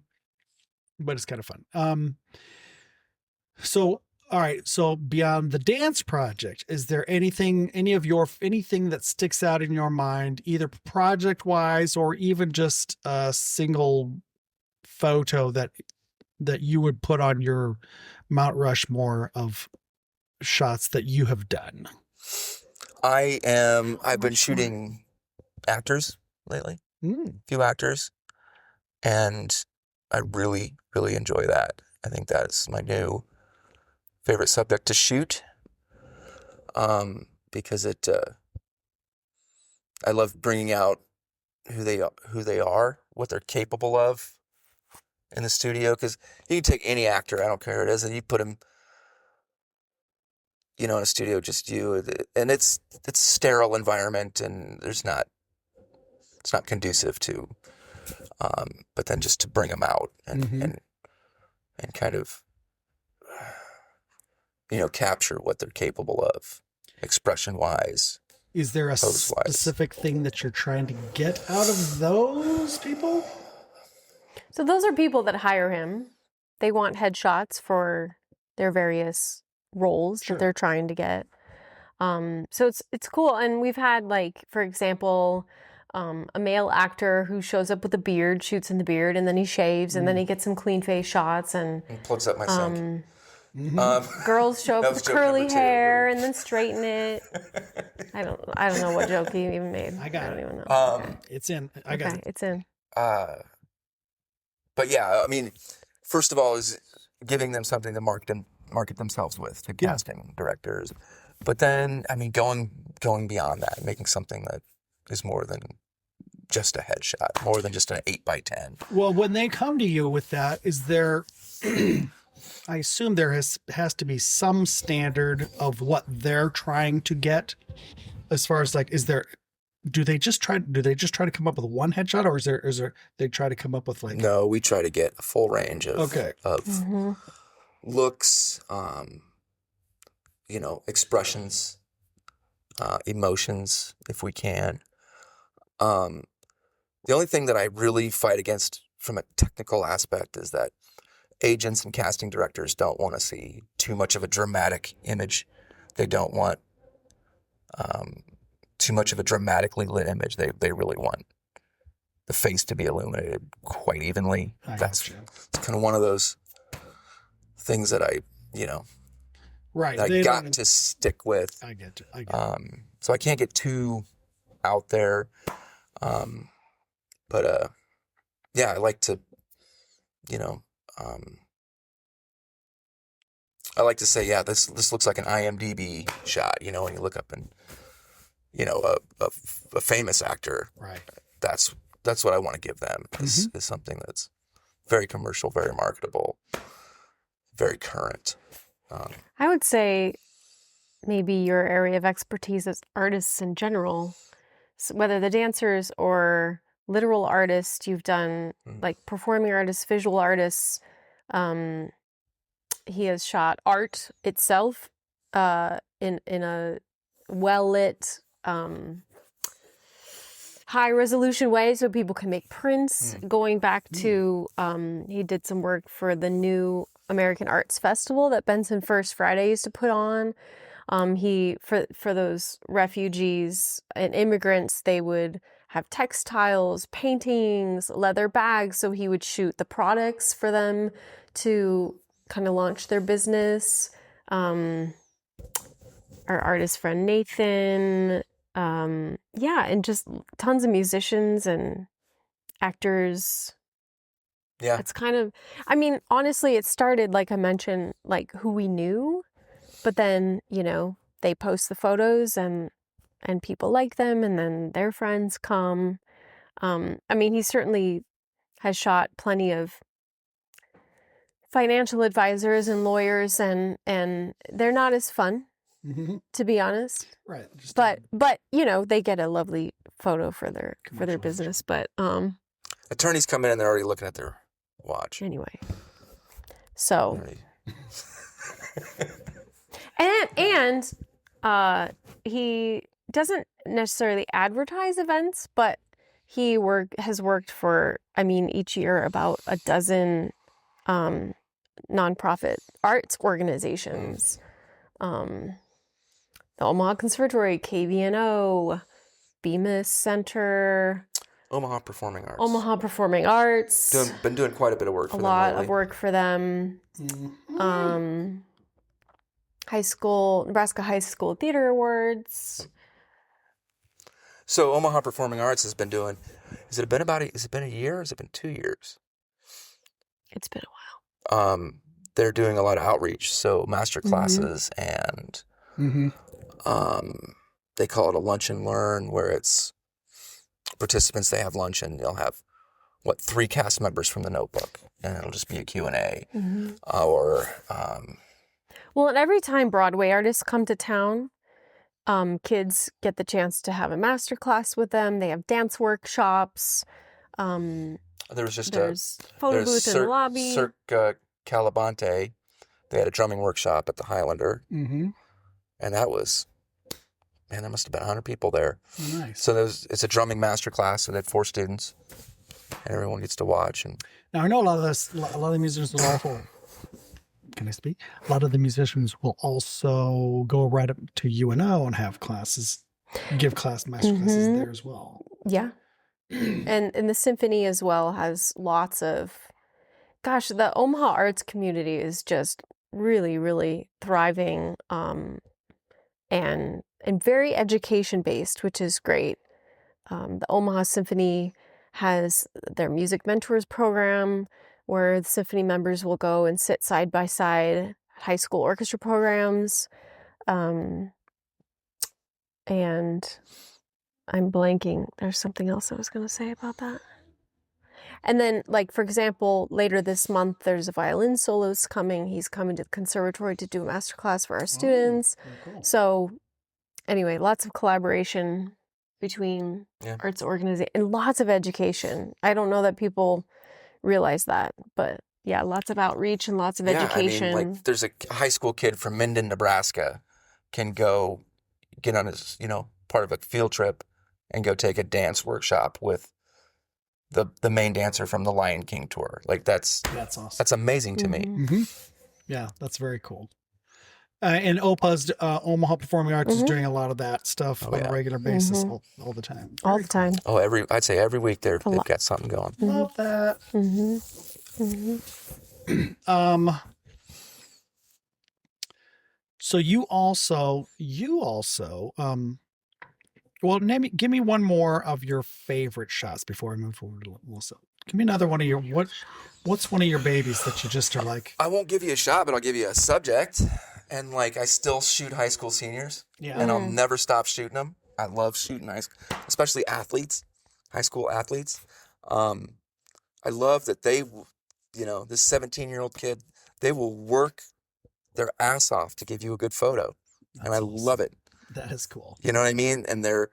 it's kind of fun. So, all right. So beyond the dance project, is there anything that sticks out in your mind, either project wise or even just a single photo that you would put on your Mount Rushmore of shots that you have done? I've been shooting actors lately, a few actors, and I really, really enjoy that. I think that is my new favorite subject to shoot, because I love bringing out who they are, what they're capable of in the studio. Because you can take any actor, I don't care who it is, and you put him, in a studio, just you, and it's a sterile environment, and it's not conducive to, but then just to bring them out and kind of capture what they're capable of, expression-wise. Is there a Pose-wise. specific thing that you're trying to get out of those people? So those are people that hire him. They want headshots for their various roles Sure. that they're trying to get. So it's cool. And we've had, like, for example, a male actor who shows up with a beard, shoots in the beard, and then he shaves, and then he gets some clean face shots. And Plugs up my sink. girls show That up was with joke curly number two. hair and then straighten it. I don't know what joke he even made. I got don't it. even know. It's in. I got Okay, it. it's in. But yeah, I mean, first of all, is giving them something to market themselves with to casting directors. But then, I mean, going beyond that, making something that is more than just a headshot, more than just an 8x10. Well, when they come to you with that, is there? I assume there has to be some standard of what they're trying to get, as far as like, is there? Do they just try to come up with one headshot, or is there they try to come up with like? No, we try to get a full range of Mm-hmm. looks, expressions, emotions, if we can. The only thing that I really fight against from a technical aspect is that agents and casting directors don't want to see too much of a dramatic image. They don't want too much of a dramatically lit image. They really want the face to be illuminated quite evenly. It's kind of one of those things that I right. that I got to stick with. I get it. So I can't get too out there. But yeah, I like to, I like to say, yeah, this looks like an IMDb shot, when you look up and, a famous actor. Right. That's what I want to give them is something that's very commercial, very marketable, very current. I would say maybe your area of expertise as artists in general, whether the dancers or literal artists, you've done like performing artists, visual artists. He has shot art itself in a well-lit, high-resolution way so people can make prints. Going back to, he did some work for the new American Arts Festival that Benson First Friday used to put on. He for those refugees and immigrants, they would have textiles, paintings, leather bags. So he would shoot the products for them to kind of launch their business. Our artist friend Nathan, and just tons of musicians and actors. Yeah. It's kind of, I mean, honestly, it started, like I mentioned, like who we knew, but then, they post the photos and people like them, and then their friends come. I mean, he certainly has shot plenty of financial advisors and lawyers, and they're not as fun, to be honest. Right. But they get a lovely photo for their business. But attorneys come in and they're already looking at their watch. Anyway, so Already. and he doesn't necessarily advertise events, but he has worked for, I mean, each year about a dozen nonprofit arts organizations. The Omaha Conservatory, KVNO, Bemis Center, Omaha Performing Arts. Been doing quite a bit of work for them. A lot lately. of work for them. Nebraska High School Theater Awards. So Omaha Performing Arts has been doing, has it been a year or has it been 2 years? It's been a while. They're doing a lot of outreach, so master classes and they call it a lunch and learn, where it's participants, they have lunch and they'll have 3 cast members from The Notebook, and it'll just be a Q&A. Well, and every time Broadway artists come to town, kids get the chance to have a master class with them. They have dance workshops. There's photo booth in the lobby. Cirque Calabante they had a drumming workshop at the Highlander. Mm-hmm. And that was, man, there must have been 100 people there. Nice. So it's a drumming master class, so they had 4 students, and everyone gets to watch. And Now I know a lot of the musicians will also. Can I speak? A lot of the musicians will also go right up to UNO and have classes, give master classes there as well. Yeah. And the symphony as well has lots of, gosh, the Omaha arts community is just really, really thriving, and very education based, which is great. The Omaha Symphony has their music mentors program where the symphony members will go and sit side by side at high school orchestra programs. And I'm blanking. There's something else I was going to say about that. And then, like, for example, later this month, there's a violin soloist coming. He's coming to the conservatory to do a masterclass for our students. Cool. So anyway, lots of collaboration between arts organization and lots of education. I don't know that people realize that, but yeah, lots of outreach and lots of education. I mean, like, there's a high school kid from Minden, Nebraska can go get on his, part of a field trip and go take a dance workshop with the main dancer from the Lion King tour. Like, that's awesome. That's amazing to me. Mm-hmm. Yeah, that's very cool. And OPA's Omaha Performing Arts is doing a lot of that stuff on a regular basis all the time. All the time. Oh, I'd say every week they've got something going. Love that. So you also, well, give me one more of your favorite shots before I move forward, Melissa. Give me another one of your, what's one of your babies that you just are like? I won't give you a shot, but I'll give you a subject. And, like, I still shoot high school seniors. Yeah. And I'll never stop shooting them. I love shooting especially athletes, high school athletes. I love that they, this 17-year-old kid, they will work their ass off to give you a good photo. And I love it. That is cool. You know what I mean? And they're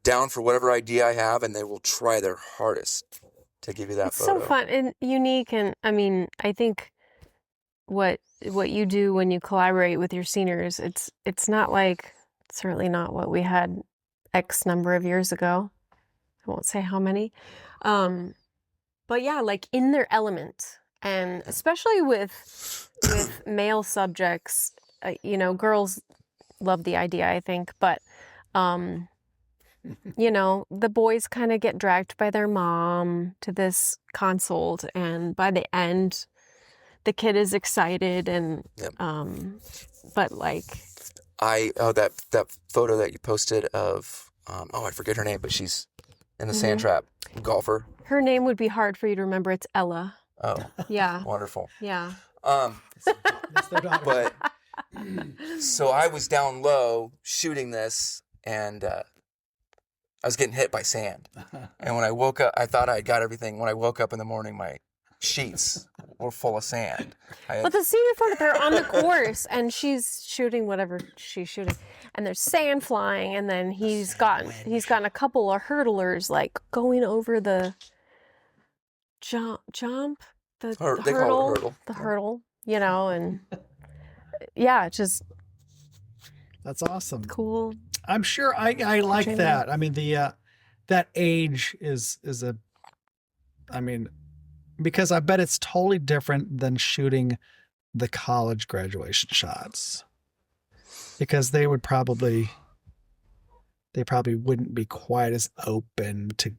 down for whatever idea I have, and they will try their hardest to give you that photo. It's so fun and unique. And I mean, I think what you do when you collaborate with your seniors, it's not like, certainly not what we had X number of years ago. I won't say how many. But yeah, like in their element. And especially with male subjects, girls love the idea, I think, but the boys kind of get dragged by their mom to this consult, and by the end the kid is excited and but like that photo that you posted of I forget her name, but she's in the sand trap, golfer. Her name would be hard for you to remember. It's Ella. Oh. Yeah. Wonderful. Yeah. That's their daughter. But so I was down low shooting this, and I was getting hit by sand. And when I woke up, I thought I got everything. When I woke up in the morning, my sheets were full of sand. But the senior photo, they're on the course, and she's shooting whatever she's shooting, and there's sand flying, and then he's gotten a couple of hurdlers like going over the jump, the They call it a hurdle. the hurdle, and yeah, just that's awesome. Cool. I'm sure I like that. I mean, that age is because I bet it's totally different than shooting the college graduation shots, because they probably wouldn't be quite as open to.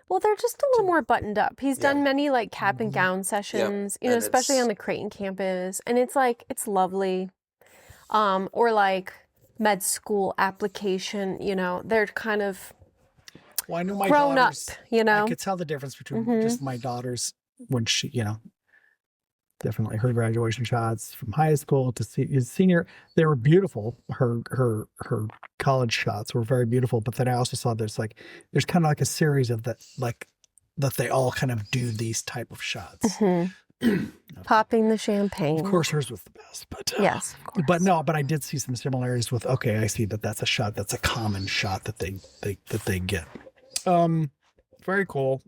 Well, they're just a little more buttoned up. He's done many like cap and gown sessions, especially on the Creighton campus, and it's lovely. Or like med school application, they're kind of Well, I know my grown up, daughters, I could tell the difference between just my daughters when she, definitely her graduation shots from high school to senior, they were beautiful. Her college shots were very beautiful. But then I also saw there's kind of like a series of that, like that they all kind of do these type of shots. Popping the champagne. Of course, hers was the best, but yes, of course. But I did see some similarities with. Okay, I see that's a shot. That's a common shot that they get. Very cool.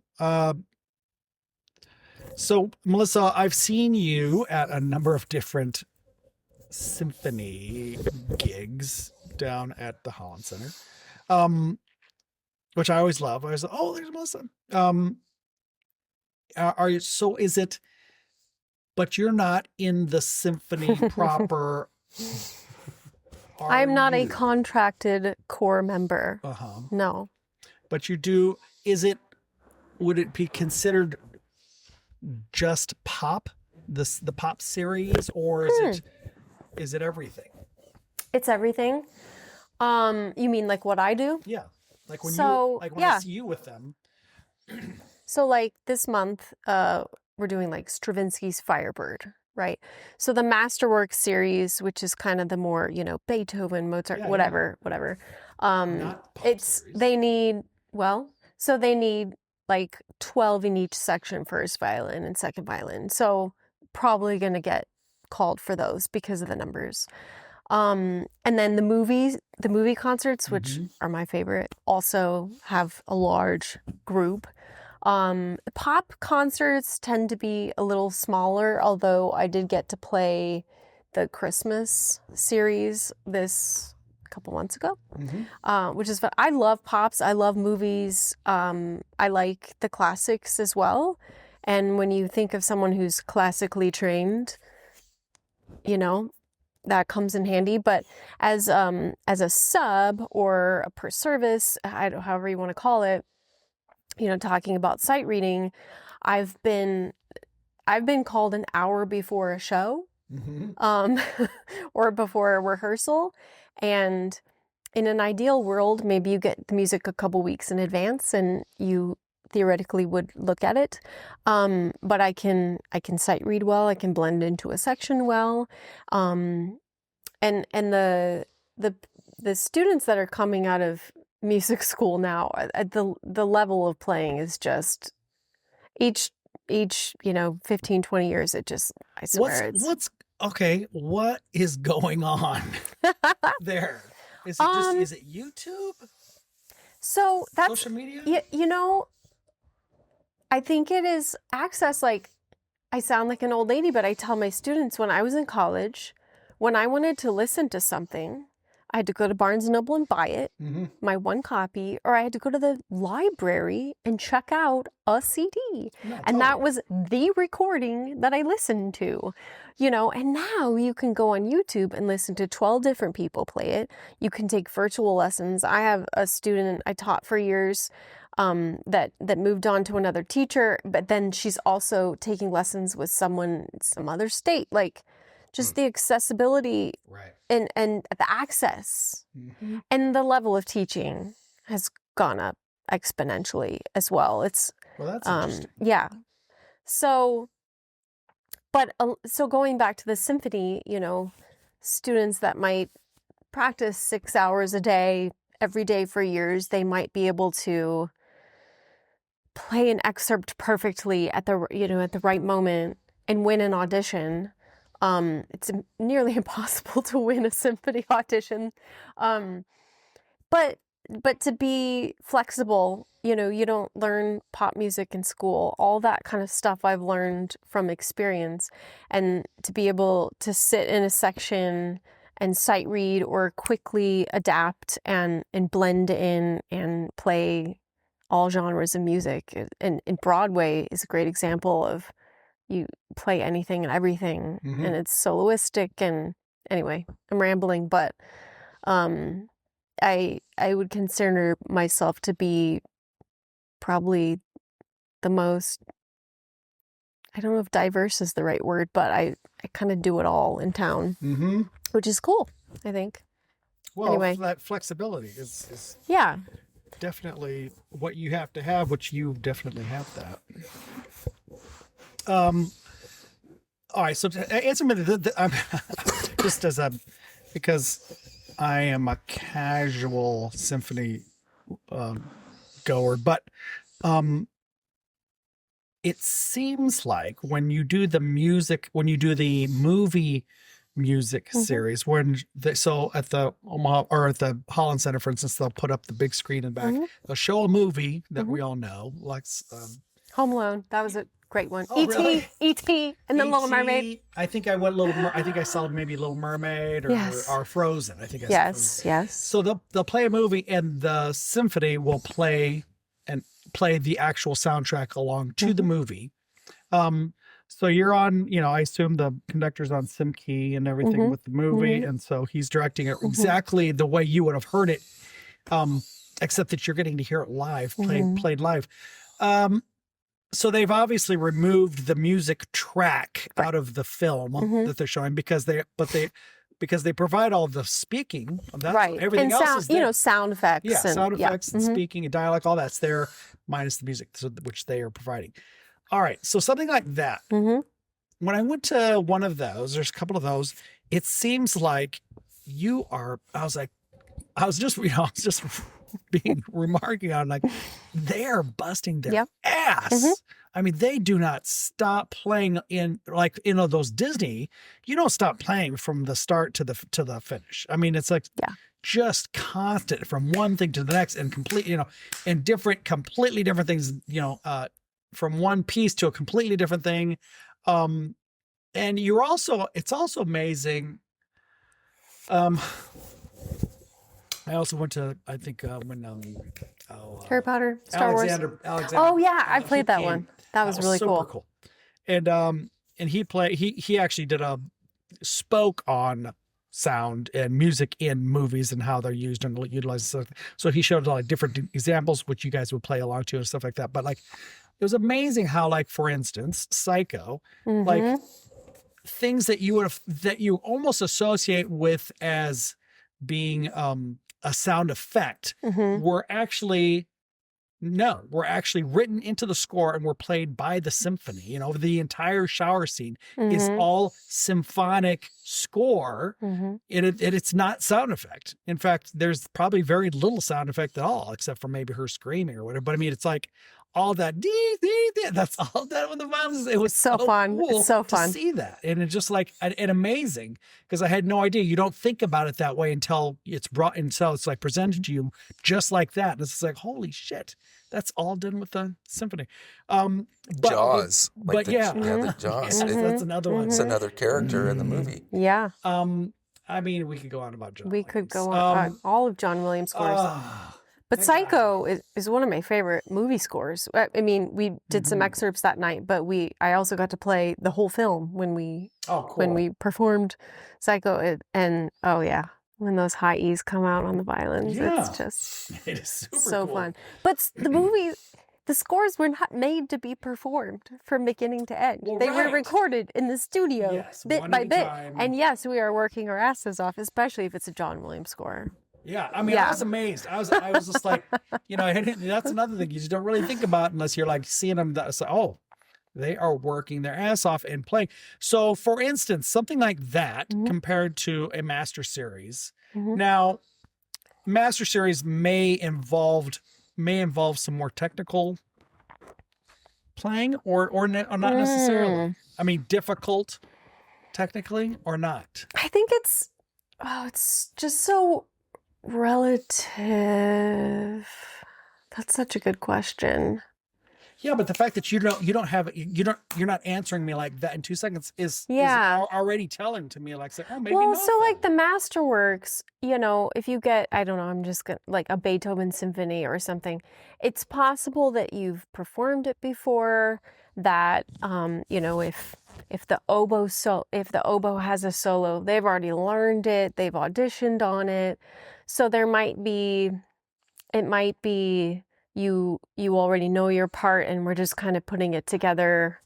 So, Melissa, I've seen you at a number of different symphony gigs down at the Holland Center, which I always love. I was like, oh, there's Melissa. Are you? So is it? But you're not in the symphony proper. I'm not a you? contracted core member. Uh-huh. No. But you do. Is it? Would it be considered just pop? The pop series, or is it everything? It's everything. You mean like what I do? Yeah. Like when yeah. I see you with them. So like this month, we're doing like Stravinsky's Firebird, right? So the Masterwork series, which is kind of the more, Beethoven, Mozart, whatever. Not pop series. They need like 12 in each section, first violin and second violin. So probably going to get called for those because of the numbers. And then the movie concerts, which are my favorite, also have a large group. Pop concerts tend to be a little smaller, although I did get to play the Christmas series this couple months ago, which is fun. I love pops. I love movies. I like the classics as well. And when you think of someone who's classically trained, that comes in handy. But as a sub or a per service, however you want to call it, talking about sight reading, I've been called an hour before a show, or before a rehearsal. And in an ideal world, maybe you get the music a couple weeks in advance and you theoretically would look at it. But I can sight read well. I can blend into a section well. And the students that are coming out of music school now, at the level of playing is just each 15, 20 years, it just, I swear what is going on there? Is it is it YouTube? So that's social media? I think it is access. Like, I sound like an old lady, but I tell my students when I was in college, when I wanted to listen to something, I had to go to Barnes & Noble and buy it, my one copy, or I had to go to the library and check out a CD. And that was the recording that I listened to, and now you can go on YouTube and listen to 12 different people play it. You can take virtual lessons. I have a student I taught for years that moved on to another teacher, but then she's also taking lessons with some other state. Like, just the accessibility, right, and the access and the level of teaching has gone up exponentially as well. That's interesting. Yeah. So going back to the symphony, students that might practice 6 hours a day every day for years, they might be able to play an excerpt perfectly at the right moment and win an audition. It's nearly impossible to win a symphony audition. But to be flexible, you don't learn pop music in school. All that kind of stuff I've learned from experience. And to be able to sit in a section and sight read or quickly adapt and blend in and play all genres of music. And Broadway is a great example of you play anything and everything, and it's soloistic. And anyway, I'm rambling, but I would consider myself to be probably the most, I don't know if diverse is the right word, but I kind of do it all in town, which is cool, I think. Well, anyway, that flexibility is definitely what you have to have, which you definitely have that. All right. So to answer me, just because I am a casual symphony goer, but it seems like when you do the movie music series, so at the Omaha or at the Holland Center, for instance, they'll put up the big screen and back. They'll show a movie that we all know, like Home Alone. That was it. great one. Oh, really? E.T. and the Little Mermaid. E.T., I think I went I think I saw maybe Little Mermaid or Frozen. I think I saw Frozen. Yes. So they'll play a movie and the symphony will play the actual soundtrack along to the movie. So you're on, I assume the conductor's on sim key and everything with the movie, and so he's directing it exactly the way you would have heard it, except that you're getting to hear it live, played live. So they've obviously removed the music track out of the film that they're showing because they provide all the speaking. That's, right. Everything and else sound, is there. sound effects. Yeah, and, sound effects and speaking and dialogue, all that's there, minus the music, which they are providing. All right, so something like that. When I went to one of those, there's a couple of those, it seems like I was just being remarking on, like, they are busting their ass. I mean, they do not stop playing in, like, those Disney, you don't stop playing from the start to the finish. I mean, it's like just constant from one thing to the next and completely, and completely different things, from one piece to a completely different thing. And it's also amazing. I also went to, I think, Harry Potter, Star Wars. Alexander. Oh yeah, I played that one. That was really super cool. And he actually spoke on sound and music in movies and how they're used and utilized. So he showed like different examples, which you guys would play along to and stuff like that. But like, it was amazing how, like, for instance, Psycho, like things that you almost associate with as being a sound effect were actually written into the score and were played by the symphony. The entire shower scene is all symphonic score, and it's not sound effect. In fact, there's probably very little sound effect at all, except for maybe her screaming or whatever. But I mean, it's like all that that's all done with the violins. It was so fun. Cool it's so fun to see that, and it's just like and amazing because I had no idea. You don't think about it that way until it's like presented to you just like that, and it's just like, holy shit, that's all done with the symphony. Jaws, but yeah, the Jaws. That's another one. It's another character in the movie. Yeah. I mean, we could go on about John. We could go on all of John Williams' scores. But Psycho is one of my favorite movie scores. I mean, we did some excerpts that night, but I also got to play the whole film when we performed Psycho. And oh yeah, when those high E's come out on the violins, it's just it is super so cool. fun. But the scores were not made to be performed from beginning to end. Well, they were recorded in the studio bit by bit. And yes, we are working our asses off, especially if it's a John Williams score. Yeah, I mean, I was amazed. I was just like, that's another thing you just don't really think about unless you're like seeing them. They are working their ass off and playing. So, for instance, something like that compared to a master series. Now, master series may involve some more technical playing, or not necessarily. I mean, difficult technically or not. I think it's just so relative. That's such a good question. Yeah, but the fact that you're not answering me like that in 2 seconds is already telling to me, like, maybe not. So like the masterworks, if you get, I don't know, I'm just gonna, like a Beethoven symphony or something, it's possible that you've performed it before, that if the oboe has a solo, they've already learned it, they've auditioned on it. So it might be you already know your part and we're just kind of putting it together.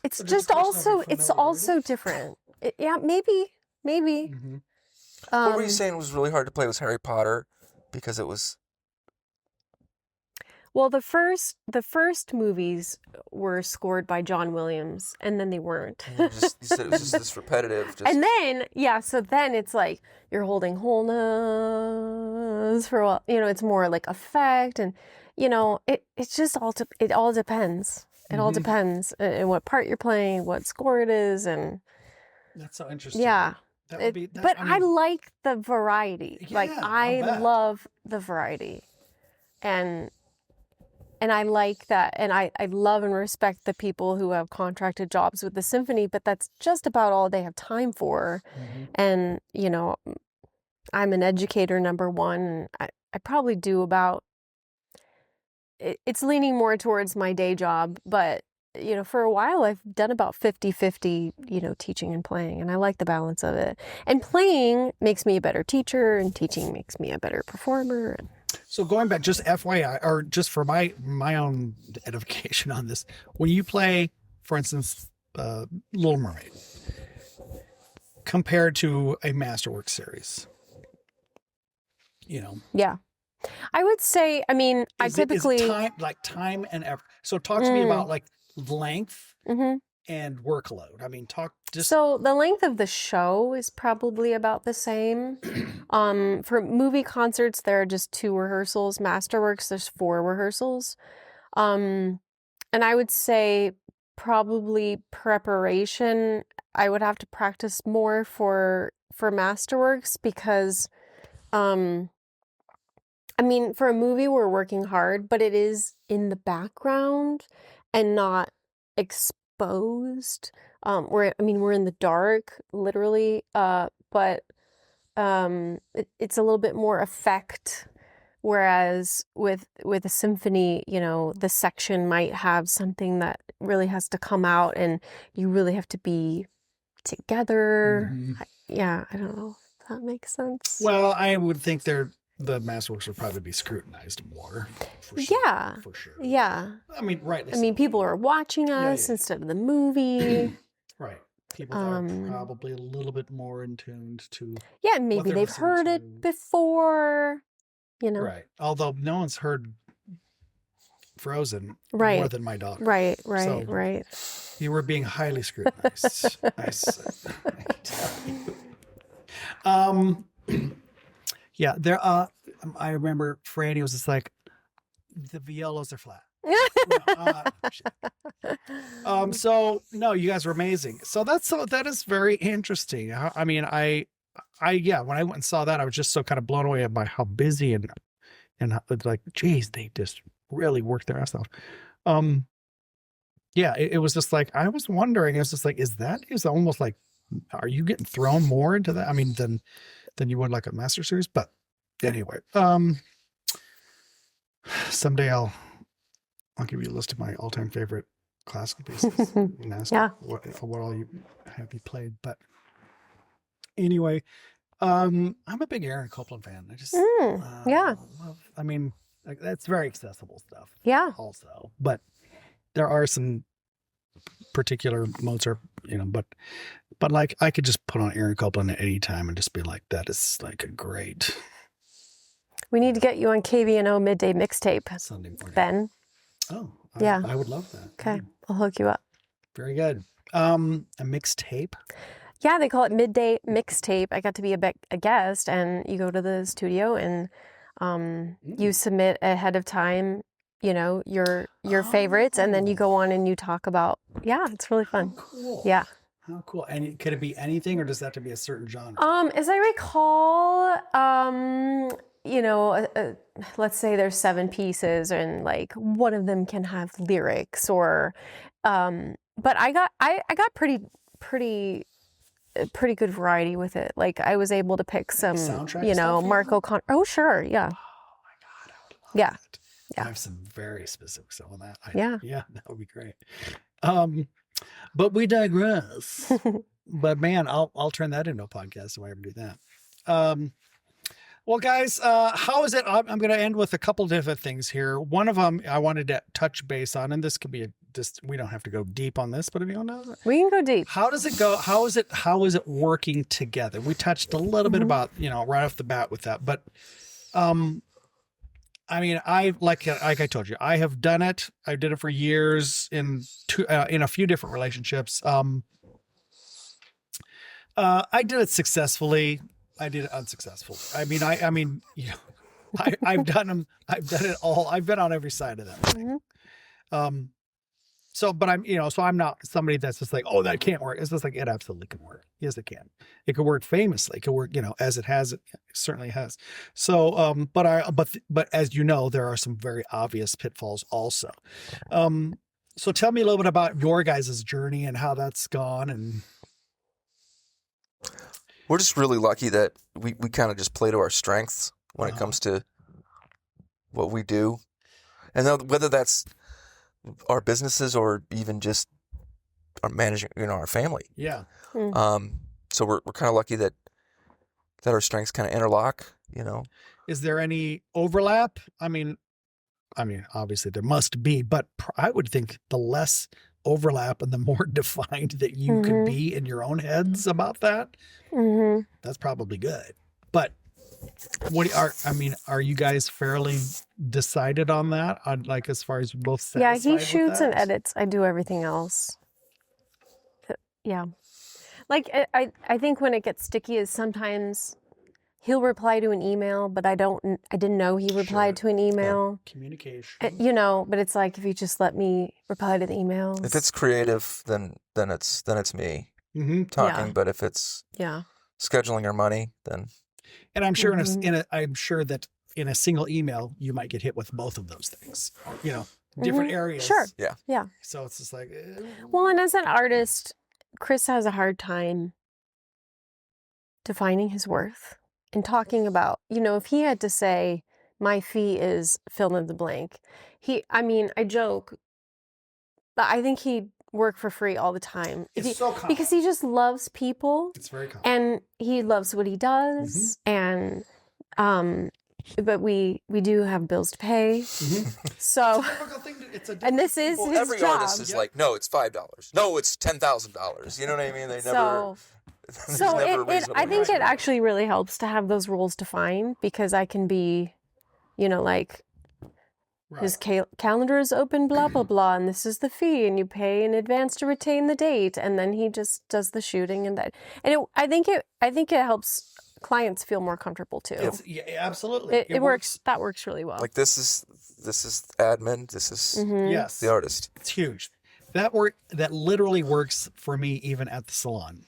It's just also different. Maybe. What were you saying was really hard to play was Harry Potter because it was. Well, the first movies were scored by John Williams, and then they weren't. You said it was just this repetitive. And then, so then it's like you're holding whole notes for a while. It's more like effect, and it's just it all depends. It all depends on what part you're playing, what score it is, and that's so interesting. Yeah. I like the variety. Yeah, I love the variety, and I like that. And I love and respect the people who have contracted jobs with the symphony, but that's just about all they have time for. And, you know, I'm an educator, number one, and I probably do about, it's leaning more towards my day job, but, you know, for a while I've done about 50-50, you know, teaching and playing, and I like the balance of it. And playing makes me a better teacher, and teaching makes me a better performer. So going back, just FYI, or just for my own edification on this, when you play, for instance, Little Mermaid, compared to a Masterworks series, you know. Yeah. I would say, I mean, I typically... Is time and effort. So talk to me about like length and workload. I mean, So the length of the show is probably about the same. For movie concerts, there are just 2 rehearsals. Masterworks, there's 4 rehearsals. And I would say probably preparation, I would have to practice more for Masterworks because, I mean, for a movie, we're working hard, but it is in the background and not exposed. We're in the dark, literally, but it's a little bit more effect. Whereas with a symphony, you know, the section might have something that really has to come out, and you really have to be together. Yeah, I don't know if that makes sense. Well, I would think the Masterworks would probably be scrutinized more. For sure, Yeah. for sure. Yeah. I mean, right. I mean, people are watching us instead of the movie. Right. People are probably a little bit more in tune to. Yeah, maybe they've heard it before. You know. Right. Although no one's heard Frozen more than my daughter. Right. So you were being highly scrutinized. I can tell you. Yeah, there. I remember Franny was just like, the violas are flat. So no, you guys were amazing. So that is very interesting. I mean, when I went and saw that, I was just so kind of blown away by how busy and how, like, geez, they just really worked their ass off. Yeah, it was just like, I was wondering, it's just like, is almost like, are you getting thrown more into that? I mean, than you would like a master series, but anyway, someday I'll give you a list of my all-time favorite classical pieces. And ask what all you played. But anyway, I'm a big Aaron Copland fan. I just love, I mean, like, that's very accessible stuff. Yeah. Also, but there are some particular Mozart, you know, but like I could just put on Aaron Copland at any time and just be like, that is like a great. We need to get you on KVNO midday mixtape, Sunday morning. Ben. Oh, yeah. I would love that. Okay, I'll hook you up. Very good. A mixtape. Yeah, they call it midday mixtape. I got to be a guest, and you go to the studio and you submit ahead of time, you know, your favorites, and then you go on and you talk about. Yeah, it's really fun. How cool. Yeah. How cool. And could it be anything, or does that have to be a certain genre? As I recall, you know, let's say there's 7 pieces, and like one of them can have lyrics, or, but I got pretty good variety with it. Like I was able to pick some, you know, Marco Con. Oh, sure, yeah. Oh my God, I would love that. Yeah. I have some very specific stuff on that. Yeah, that would be great. But we digress. But man, I'll turn that into a podcast if I ever do that. Well, guys, how is it? I'm going to end with a couple different things here. One of them I wanted to touch base on, and this could be we don't have to go deep on this, but if you want to, we can go deep. How does it go? How is it working together? We touched a little bit about, you know, right off the bat with that, but, I mean, like I told you, I have done it. I did it for years in a few different relationships. I did it successfully. I did it unsuccessfully. I mean, you know, I've done them. I've done it all. I've been on every side of that thing. So, but I'm not somebody that's just like, oh, that can't work. It's just like, it absolutely can work. Yes, it can. It could work famously. It could work, as it has, it certainly has. So, but as you know, there are some very obvious pitfalls also. So tell me a little bit about your guys' journey and how that's gone. And We're just really lucky that we kind of just play to our strengths when it comes to what we do. And whether that's our businesses or even just our managing, our family. yeah. So we're kind of lucky that our strengths kind of interlock, Is there any overlap? I mean, obviously there must be, but I would think the less overlap and the more defined that you can be in your own heads about that, that's probably good. But are you guys fairly decided on that? On like as far as you both satisfied Yeah, he with shoots that? and edits. I do everything else. Yeah. Like, I think when it gets sticky is sometimes he'll reply to an email, but I didn't know he replied to an email. Communication. But it's like, if you just let me reply to the emails. If it's creative, then it's me talking. Yeah. But if it's scheduling or money, then. And I'm sure I'm sure that in a single email you might get hit with both of those things. Different areas. Sure. Yeah. Yeah. So it's just like. Well, and as an artist, Chris has a hard time defining his worth and talking about, if he had to say my fee is fill in the blank, I joke, but I think he'd work for free all the time. It's so common. Because he just loves people. It's very common. And he loves what he does. And, but we do have bills to pay. So, and this is his every job. artist is like, no, it's $5. No, it's $10,000. You know what I mean? They never. So I think it actually really helps to have those rules defined, because I can be, like, his calendar is open, blah, blah, blah, and this is the fee, and you pay in advance to retain the date, and then he just does the shooting and that. And I think it helps clients feel more comfortable too. Yeah, absolutely. It works. That works really well. Like this is admin. This is yes, the artist. It's huge. That literally works for me even at the salon.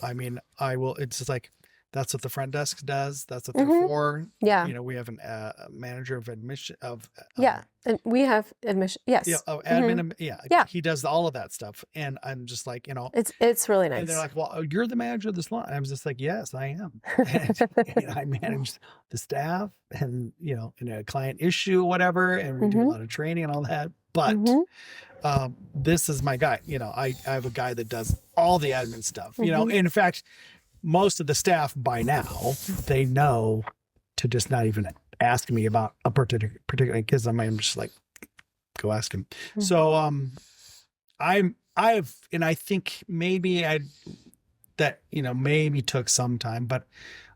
I mean, it's just like, that's what the front desk does. That's what they're for. Yeah. We have a manager of admission and we have admission. Yes. Yeah. Of admin. Yeah. He does all of that stuff. And I'm just like, it's really nice. And they're like, well, you're the manager of the salon. And I was just like, yes, I am. And I manage the staff and, in a client issue, whatever. And we do a lot of training and all that. But this is my guy. I have a guy that does all the admin stuff. In fact, most of the staff by now, they know to just not even ask me about a particular, because I'm just like, go ask him. So and I think maybe maybe took some time, but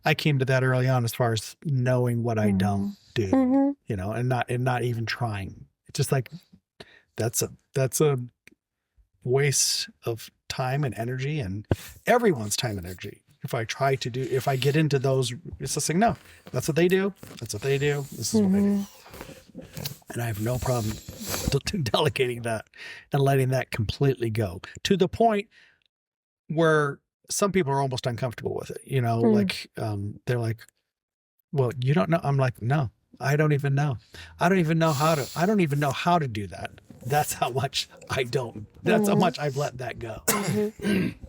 I came to that early on as far as knowing what I don't do, and not even trying. It's just like, that's a waste of time and energy, and everyone's time and energy. If I get into those, it's just like, no, that's what they do. That's what they do. This is what I do. And I have no problem delegating that and letting that completely go, to the point where some people are almost uncomfortable with it. Like, they're like, well, you don't know. I'm like, no, I don't even know. I don't even know how to do that. That's how much I don't. That's how much I've let that go.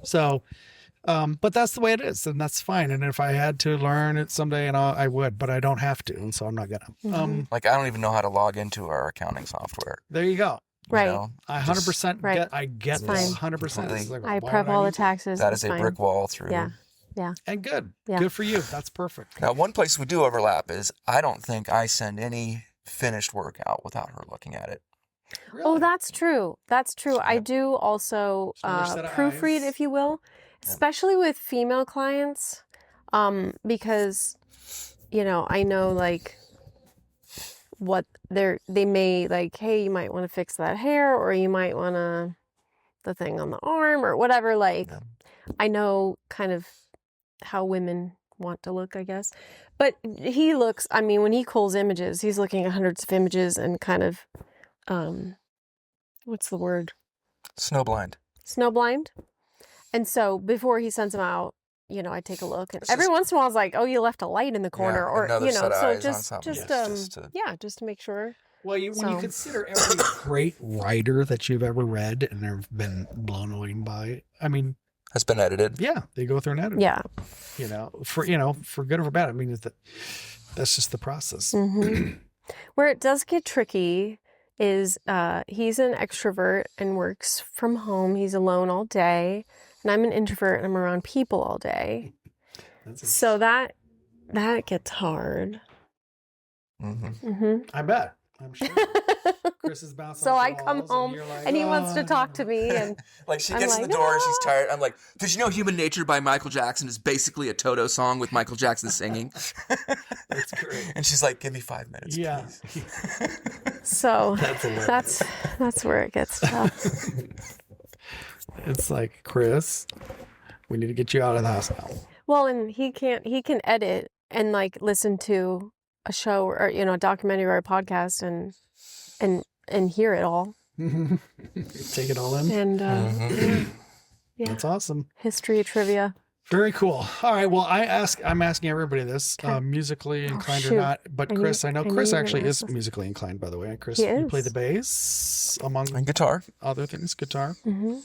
So, but that's the way it is, and that's fine. And if I had to learn it someday, I would, but I don't have to, and so I'm not gonna. Like, I don't even know how to log into our accounting software. There you go. Right. I 100% right. I get this 100%. Like, I prep all the taxes. That is a brick wall through. Yeah. And good for you. That's perfect. Now, one place we do overlap is I don't think I send any finished work out without her looking at it. Really? Oh, that's true. I do also proofread, if you will, especially with female clients, because, I know, like, what they may, like, hey, you might want to fix that hair, or you might want the thing on the arm or whatever. Like, I know kind of how women want to look, I guess. But he looks, when he culls images, he's looking at hundreds of images and kind of, what's the word? Snowblind. snowblind. And so before he sends them out, you know, I take a look, and It's every just- once in a while, I was like, "Oh, you left a light in the corner," Yeah, or another you know, set of so eyes on just something. just Yeah, just to- just to make sure. Well, when you So- consider every great writer that you've ever read and have been blown away by, I mean, Has been edited. yeah, they go through an editor. Yeah. For good or for bad. I mean, that's just the process. Where it does get tricky is he's an extrovert and works from home. He's alone all day, and I'm an introvert and I'm around people all day. So that gets hard. Mm-hmm. I bet. I'm sure. Chris is bouncing. So off I the come walls home you're like, and he wants to "Oh." talk to me, and Like she I'm gets in like, the door and she's "Ah." tired. I'm like, did you know Human Nature by Michael Jackson is basically a Toto song with Michael Jackson singing? That's great. And she's like, give me 5 minutes, Yeah. please. so That's hilarious. that's where it gets tough. It's like, Chris, we need to get you out of the house now. Well, and he can edit and like listen to a show or you know a documentary or a podcast and hear it all. Take it all in. And yeah, That's awesome. history trivia. Very cool. All right. Well, I'm asking everybody this, Okay. musically inclined or shoot. not. But Chris, I know I knew Chris you were actually gonna is ask this. musically inclined, by the way. Chris, He you play is. the bass among And guitar. other things, guitar. Mm-hmm.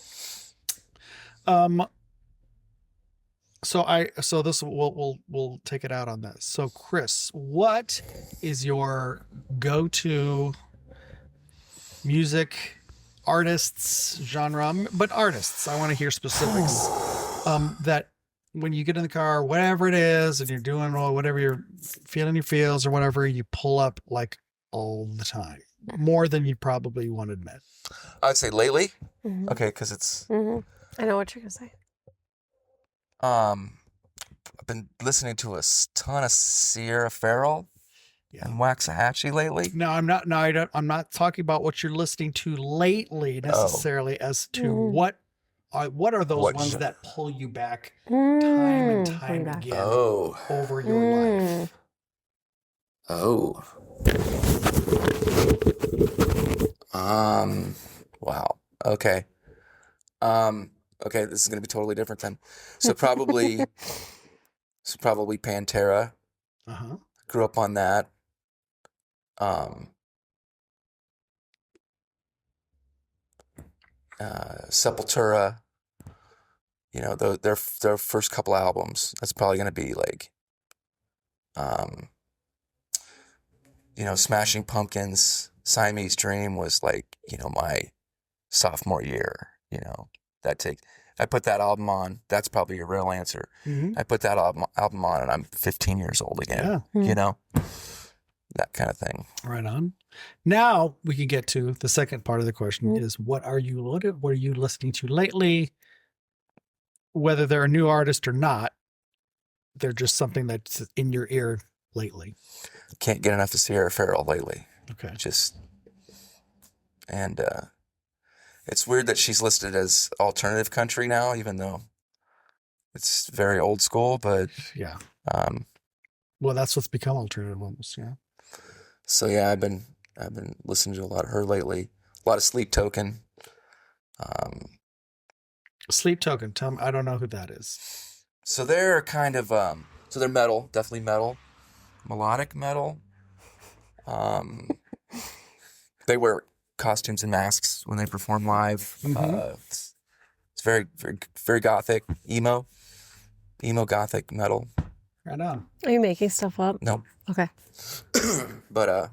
So this we'll take it out on this. So Chris, what is your go-to music artists genre? But artists, I want to hear specifics. That when you get in the car, whatever it is, and you're doing whatever you're feeling your feels or whatever, you pull up like all the time, more than you probably want to admit. I'd say lately. Mm-hmm. Okay, because it's I know what you're gonna say. I've been listening to a ton of Sierra Farrell and Waxahachie lately. No, I'm not. No, I'm not talking about what you're listening to lately necessarily, as to what are those What ones gen- that pull you back time and Bring time back. again Oh. over your life. Oh. Wow. Okay. Okay, this is gonna be totally different then. So probably Pantera. Uh huh. Grew up on that. Sepultura. You know, their first couple albums. That's probably gonna be like, you know, Smashing Pumpkins, Siamese Dream was like, you know, my sophomore year. You know, I put that album on. That's probably your real answer. Mm-hmm. I put that album on, and I'm 15 years old again. Yeah. You know, that kind of thing. Right on. Now we can get to the second part of the question: is what are you listening to lately? Whether they're a new artist or not, they're just something that's in your ear lately. Can't get enough of Sierra Farrell lately. Okay. It's weird that she's listed as alternative country now, even though it's very old school. But Yeah. Well, that's what's become alternative almost. Yeah. so yeah, I've been listening to a lot of her lately. A lot of Sleep Token. Sleep Token. Tell me, I don't know who that is. So they're kind of so they're metal, definitely metal, melodic metal. They wear costumes and masks when they perform live. It's very, very, very gothic, emo gothic metal. Right on. Are you making stuff up? No, Okay. but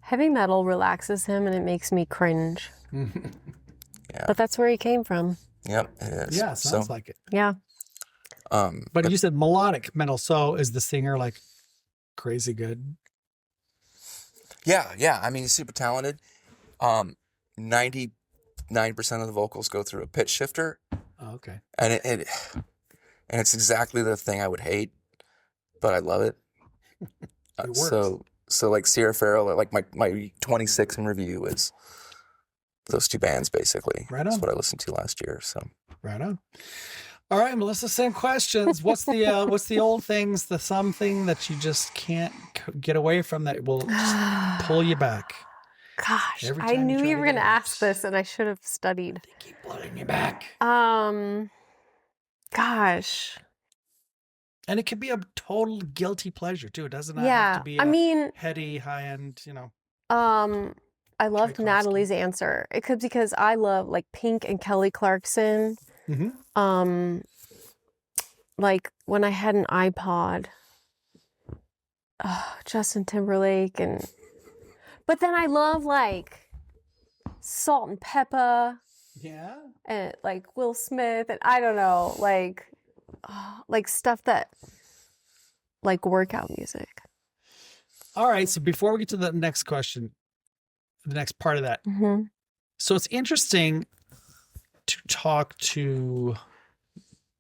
Heavy metal relaxes him and it makes me cringe. Yeah. But that's where he came from. yep, it is. Yeah, sounds like it. Yeah. But you said melodic metal. So is the singer like crazy good? Yeah. I mean, he's super talented. 99% of the vocals go through a pitch shifter, Oh, okay. and it's exactly the thing I would hate, but I love it. It works. So like Sierra Farrell, like my 26 in review is those two bands basically. Right That's on. what I listened to last year. So Right on. All right, Melissa, same questions. What's the old things, the something that you just can't get away from that will just pull you back? Gosh, Every I time you knew try you to were get going to it, ask this, and I should have studied. They keep blowing me back. Gosh. And it could be a total guilty pleasure too. It doesn't have to Yeah. be I a mean, heady, high-end, I loved Tchaikovsky. Natalie's answer. It could because I love like Pink and Kelly Clarkson. Mm-hmm. Like when I had an iPod, Justin Timberlake but then I love like Salt and Pepper Yeah. and like Will Smith and I don't know, like stuff that like workout music. All right. So before we get to the next question, the next part of that. Mm-hmm. So it's interesting to talk to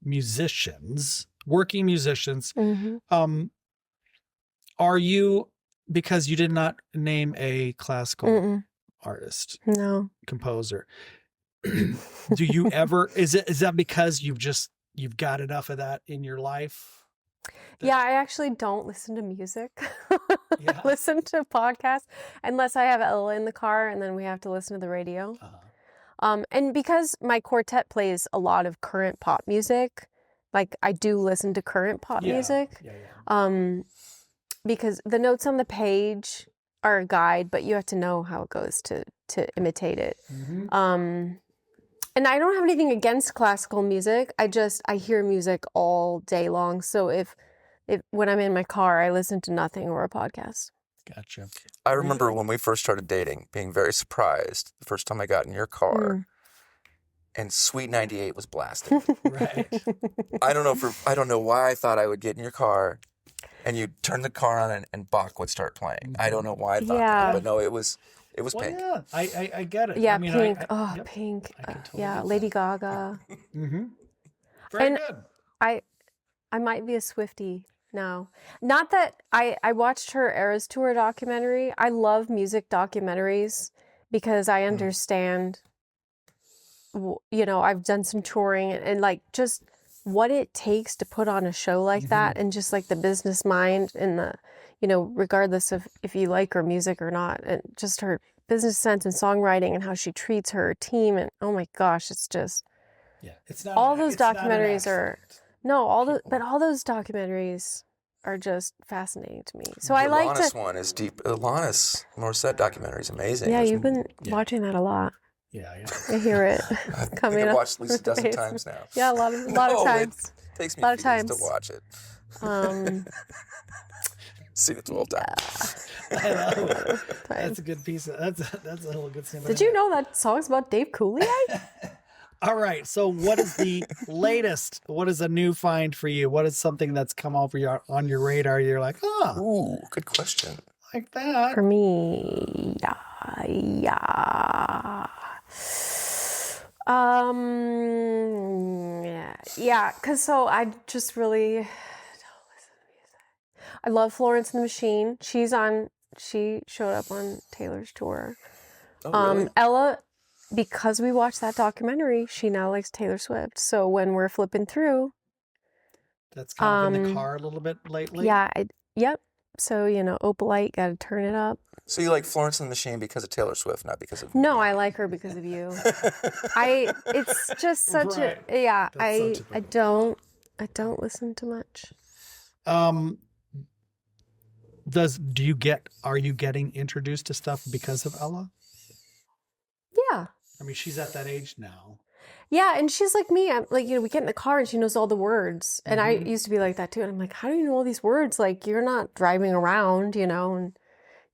musicians, working musicians. Mm-hmm. Are you, because you did not name a classical artist, No. composer, do you ever, is that because you've got enough of that in your life? Yeah, I actually don't listen to music. Yeah. I listen to podcasts unless I have Ella in the car and then we have to listen to the radio. And because my quartet plays a lot of current pop music, like I do listen to current pop music. Yeah. Because the notes on the page are a guide, but you have to know how it goes to imitate it. Mm-hmm. And I don't have anything against classical music. I hear music all day long. So if when I'm in my car, I listen to nothing or a podcast. Gotcha. I remember when we first started dating, being very surprised the first time I got in your car, and Sweet 98 was blasting. Right. I don't know why I thought I would get in your car, and you'd turn the car on and Bach would start playing. I don't know why I thought that, but no, it was Pink. Yeah, I get it. Yeah, I mean, Pink. Yep. Pink. I can totally Yeah, get Lady that. Gaga. Mm-hmm. Very And good. I might be a Swiftie now. Not that I watched her Eras Tour documentary. I love music documentaries because I understand, I've done some touring and like just what it takes to put on a show like that and just like the business mind and the, regardless of if you like her music or not, and just her business sense and songwriting and how she treats her team. And oh my gosh, it's just, It's not all those it's not an documentaries are, accident. no, all those documentaries are just fascinating to me. So I The like Alanis to, one is deep. Alanis Morissette documentary is amazing. yeah, There's- you've been watching that a lot. Yeah. I hear it I think coming I've up. watched at least a dozen face. times now. Yeah, a lot of No, times. It takes me Lot of years to times. watch it. Um, Seen it 12 times. I know. times. That's a good piece of that's a whole good symphony. Did you know that song's about Dave Coulier? All right. So what is the latest? What is a new find for you? What is something that's come over on your radar? You're like, Ooh, good question. like that. For me, yeah, because so I just really don't listen to music. I love Florence and the Machine. She showed up on Taylor's tour. Oh, really? Ella, because we watched that documentary, she now likes Taylor Swift. So when we're flipping through, That's kind of in the car a little bit lately. yeah, yep. So Opalite, got to turn it up. So you like Florence and the Machine because of Taylor Swift, not because of... No, I like her because of you. It's just such Right. I don't listen to much. Are you getting introduced to stuff because of Ella? Yeah. I mean, she's at that age now. Yeah, and she's like me. I'm like, we get in the car and she knows all the words. And I used to be like that too. And I'm like, how do you know all these words? Like, you're not driving around, and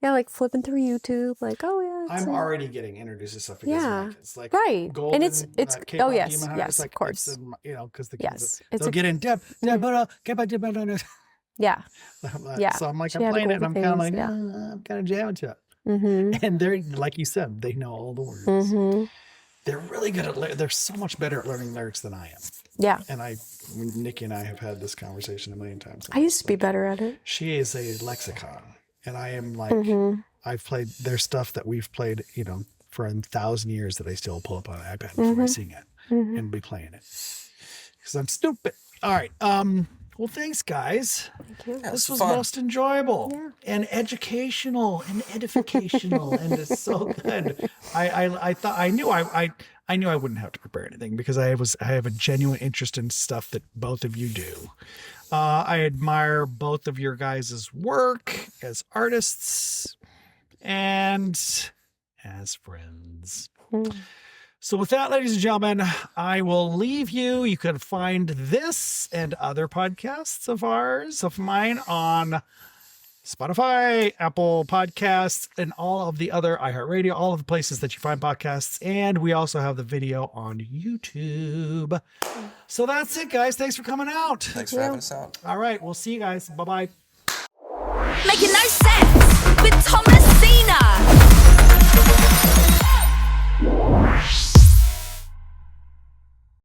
yeah, like flipping through YouTube, like, oh yeah. I'm already getting introduced to stuff because of my kids. Like right. Golden, And it's K-pop oh yes, Demon Hunters, yes, like, of course. it's, because the Yes, kids it's they'll get in depth. Yeah. Yeah. So I'm like, She I'm had the playing it, and I'm kind of golden like, phase, I'm kind of jamming to it. Mm-hmm. And they're like you said, they know all the words. Mm-hmm. They're really good at they're so much better at learning lyrics than I am. Yeah. And Nikki and I have had this conversation a million times. I used to be better at it. She is a lexicon, and I am like, I've played their stuff that we've played, for 1,000 years that I still pull up on an iPad before I sing it and be playing it because I'm stupid. All right. Well, thanks, guys. Thank you. This was fun. most enjoyable Yeah. and educational and edificational, and it's so good. I thought I knew I wouldn't have to prepare anything because I have a genuine interest in stuff that both of you do. I admire both of your guys' work as artists and as friends. So with that, ladies and gentlemen, I will leave you. You can find this and other podcasts of mine on Spotify, Apple Podcasts, and all of the other iHeartRadio, all of the places that you find podcasts. And we also have the video on YouTube. So that's it, guys. Thanks for coming out. Thanks for having us out. All right. We'll see you guys. Bye-bye. Making no sense with Thomas Sena.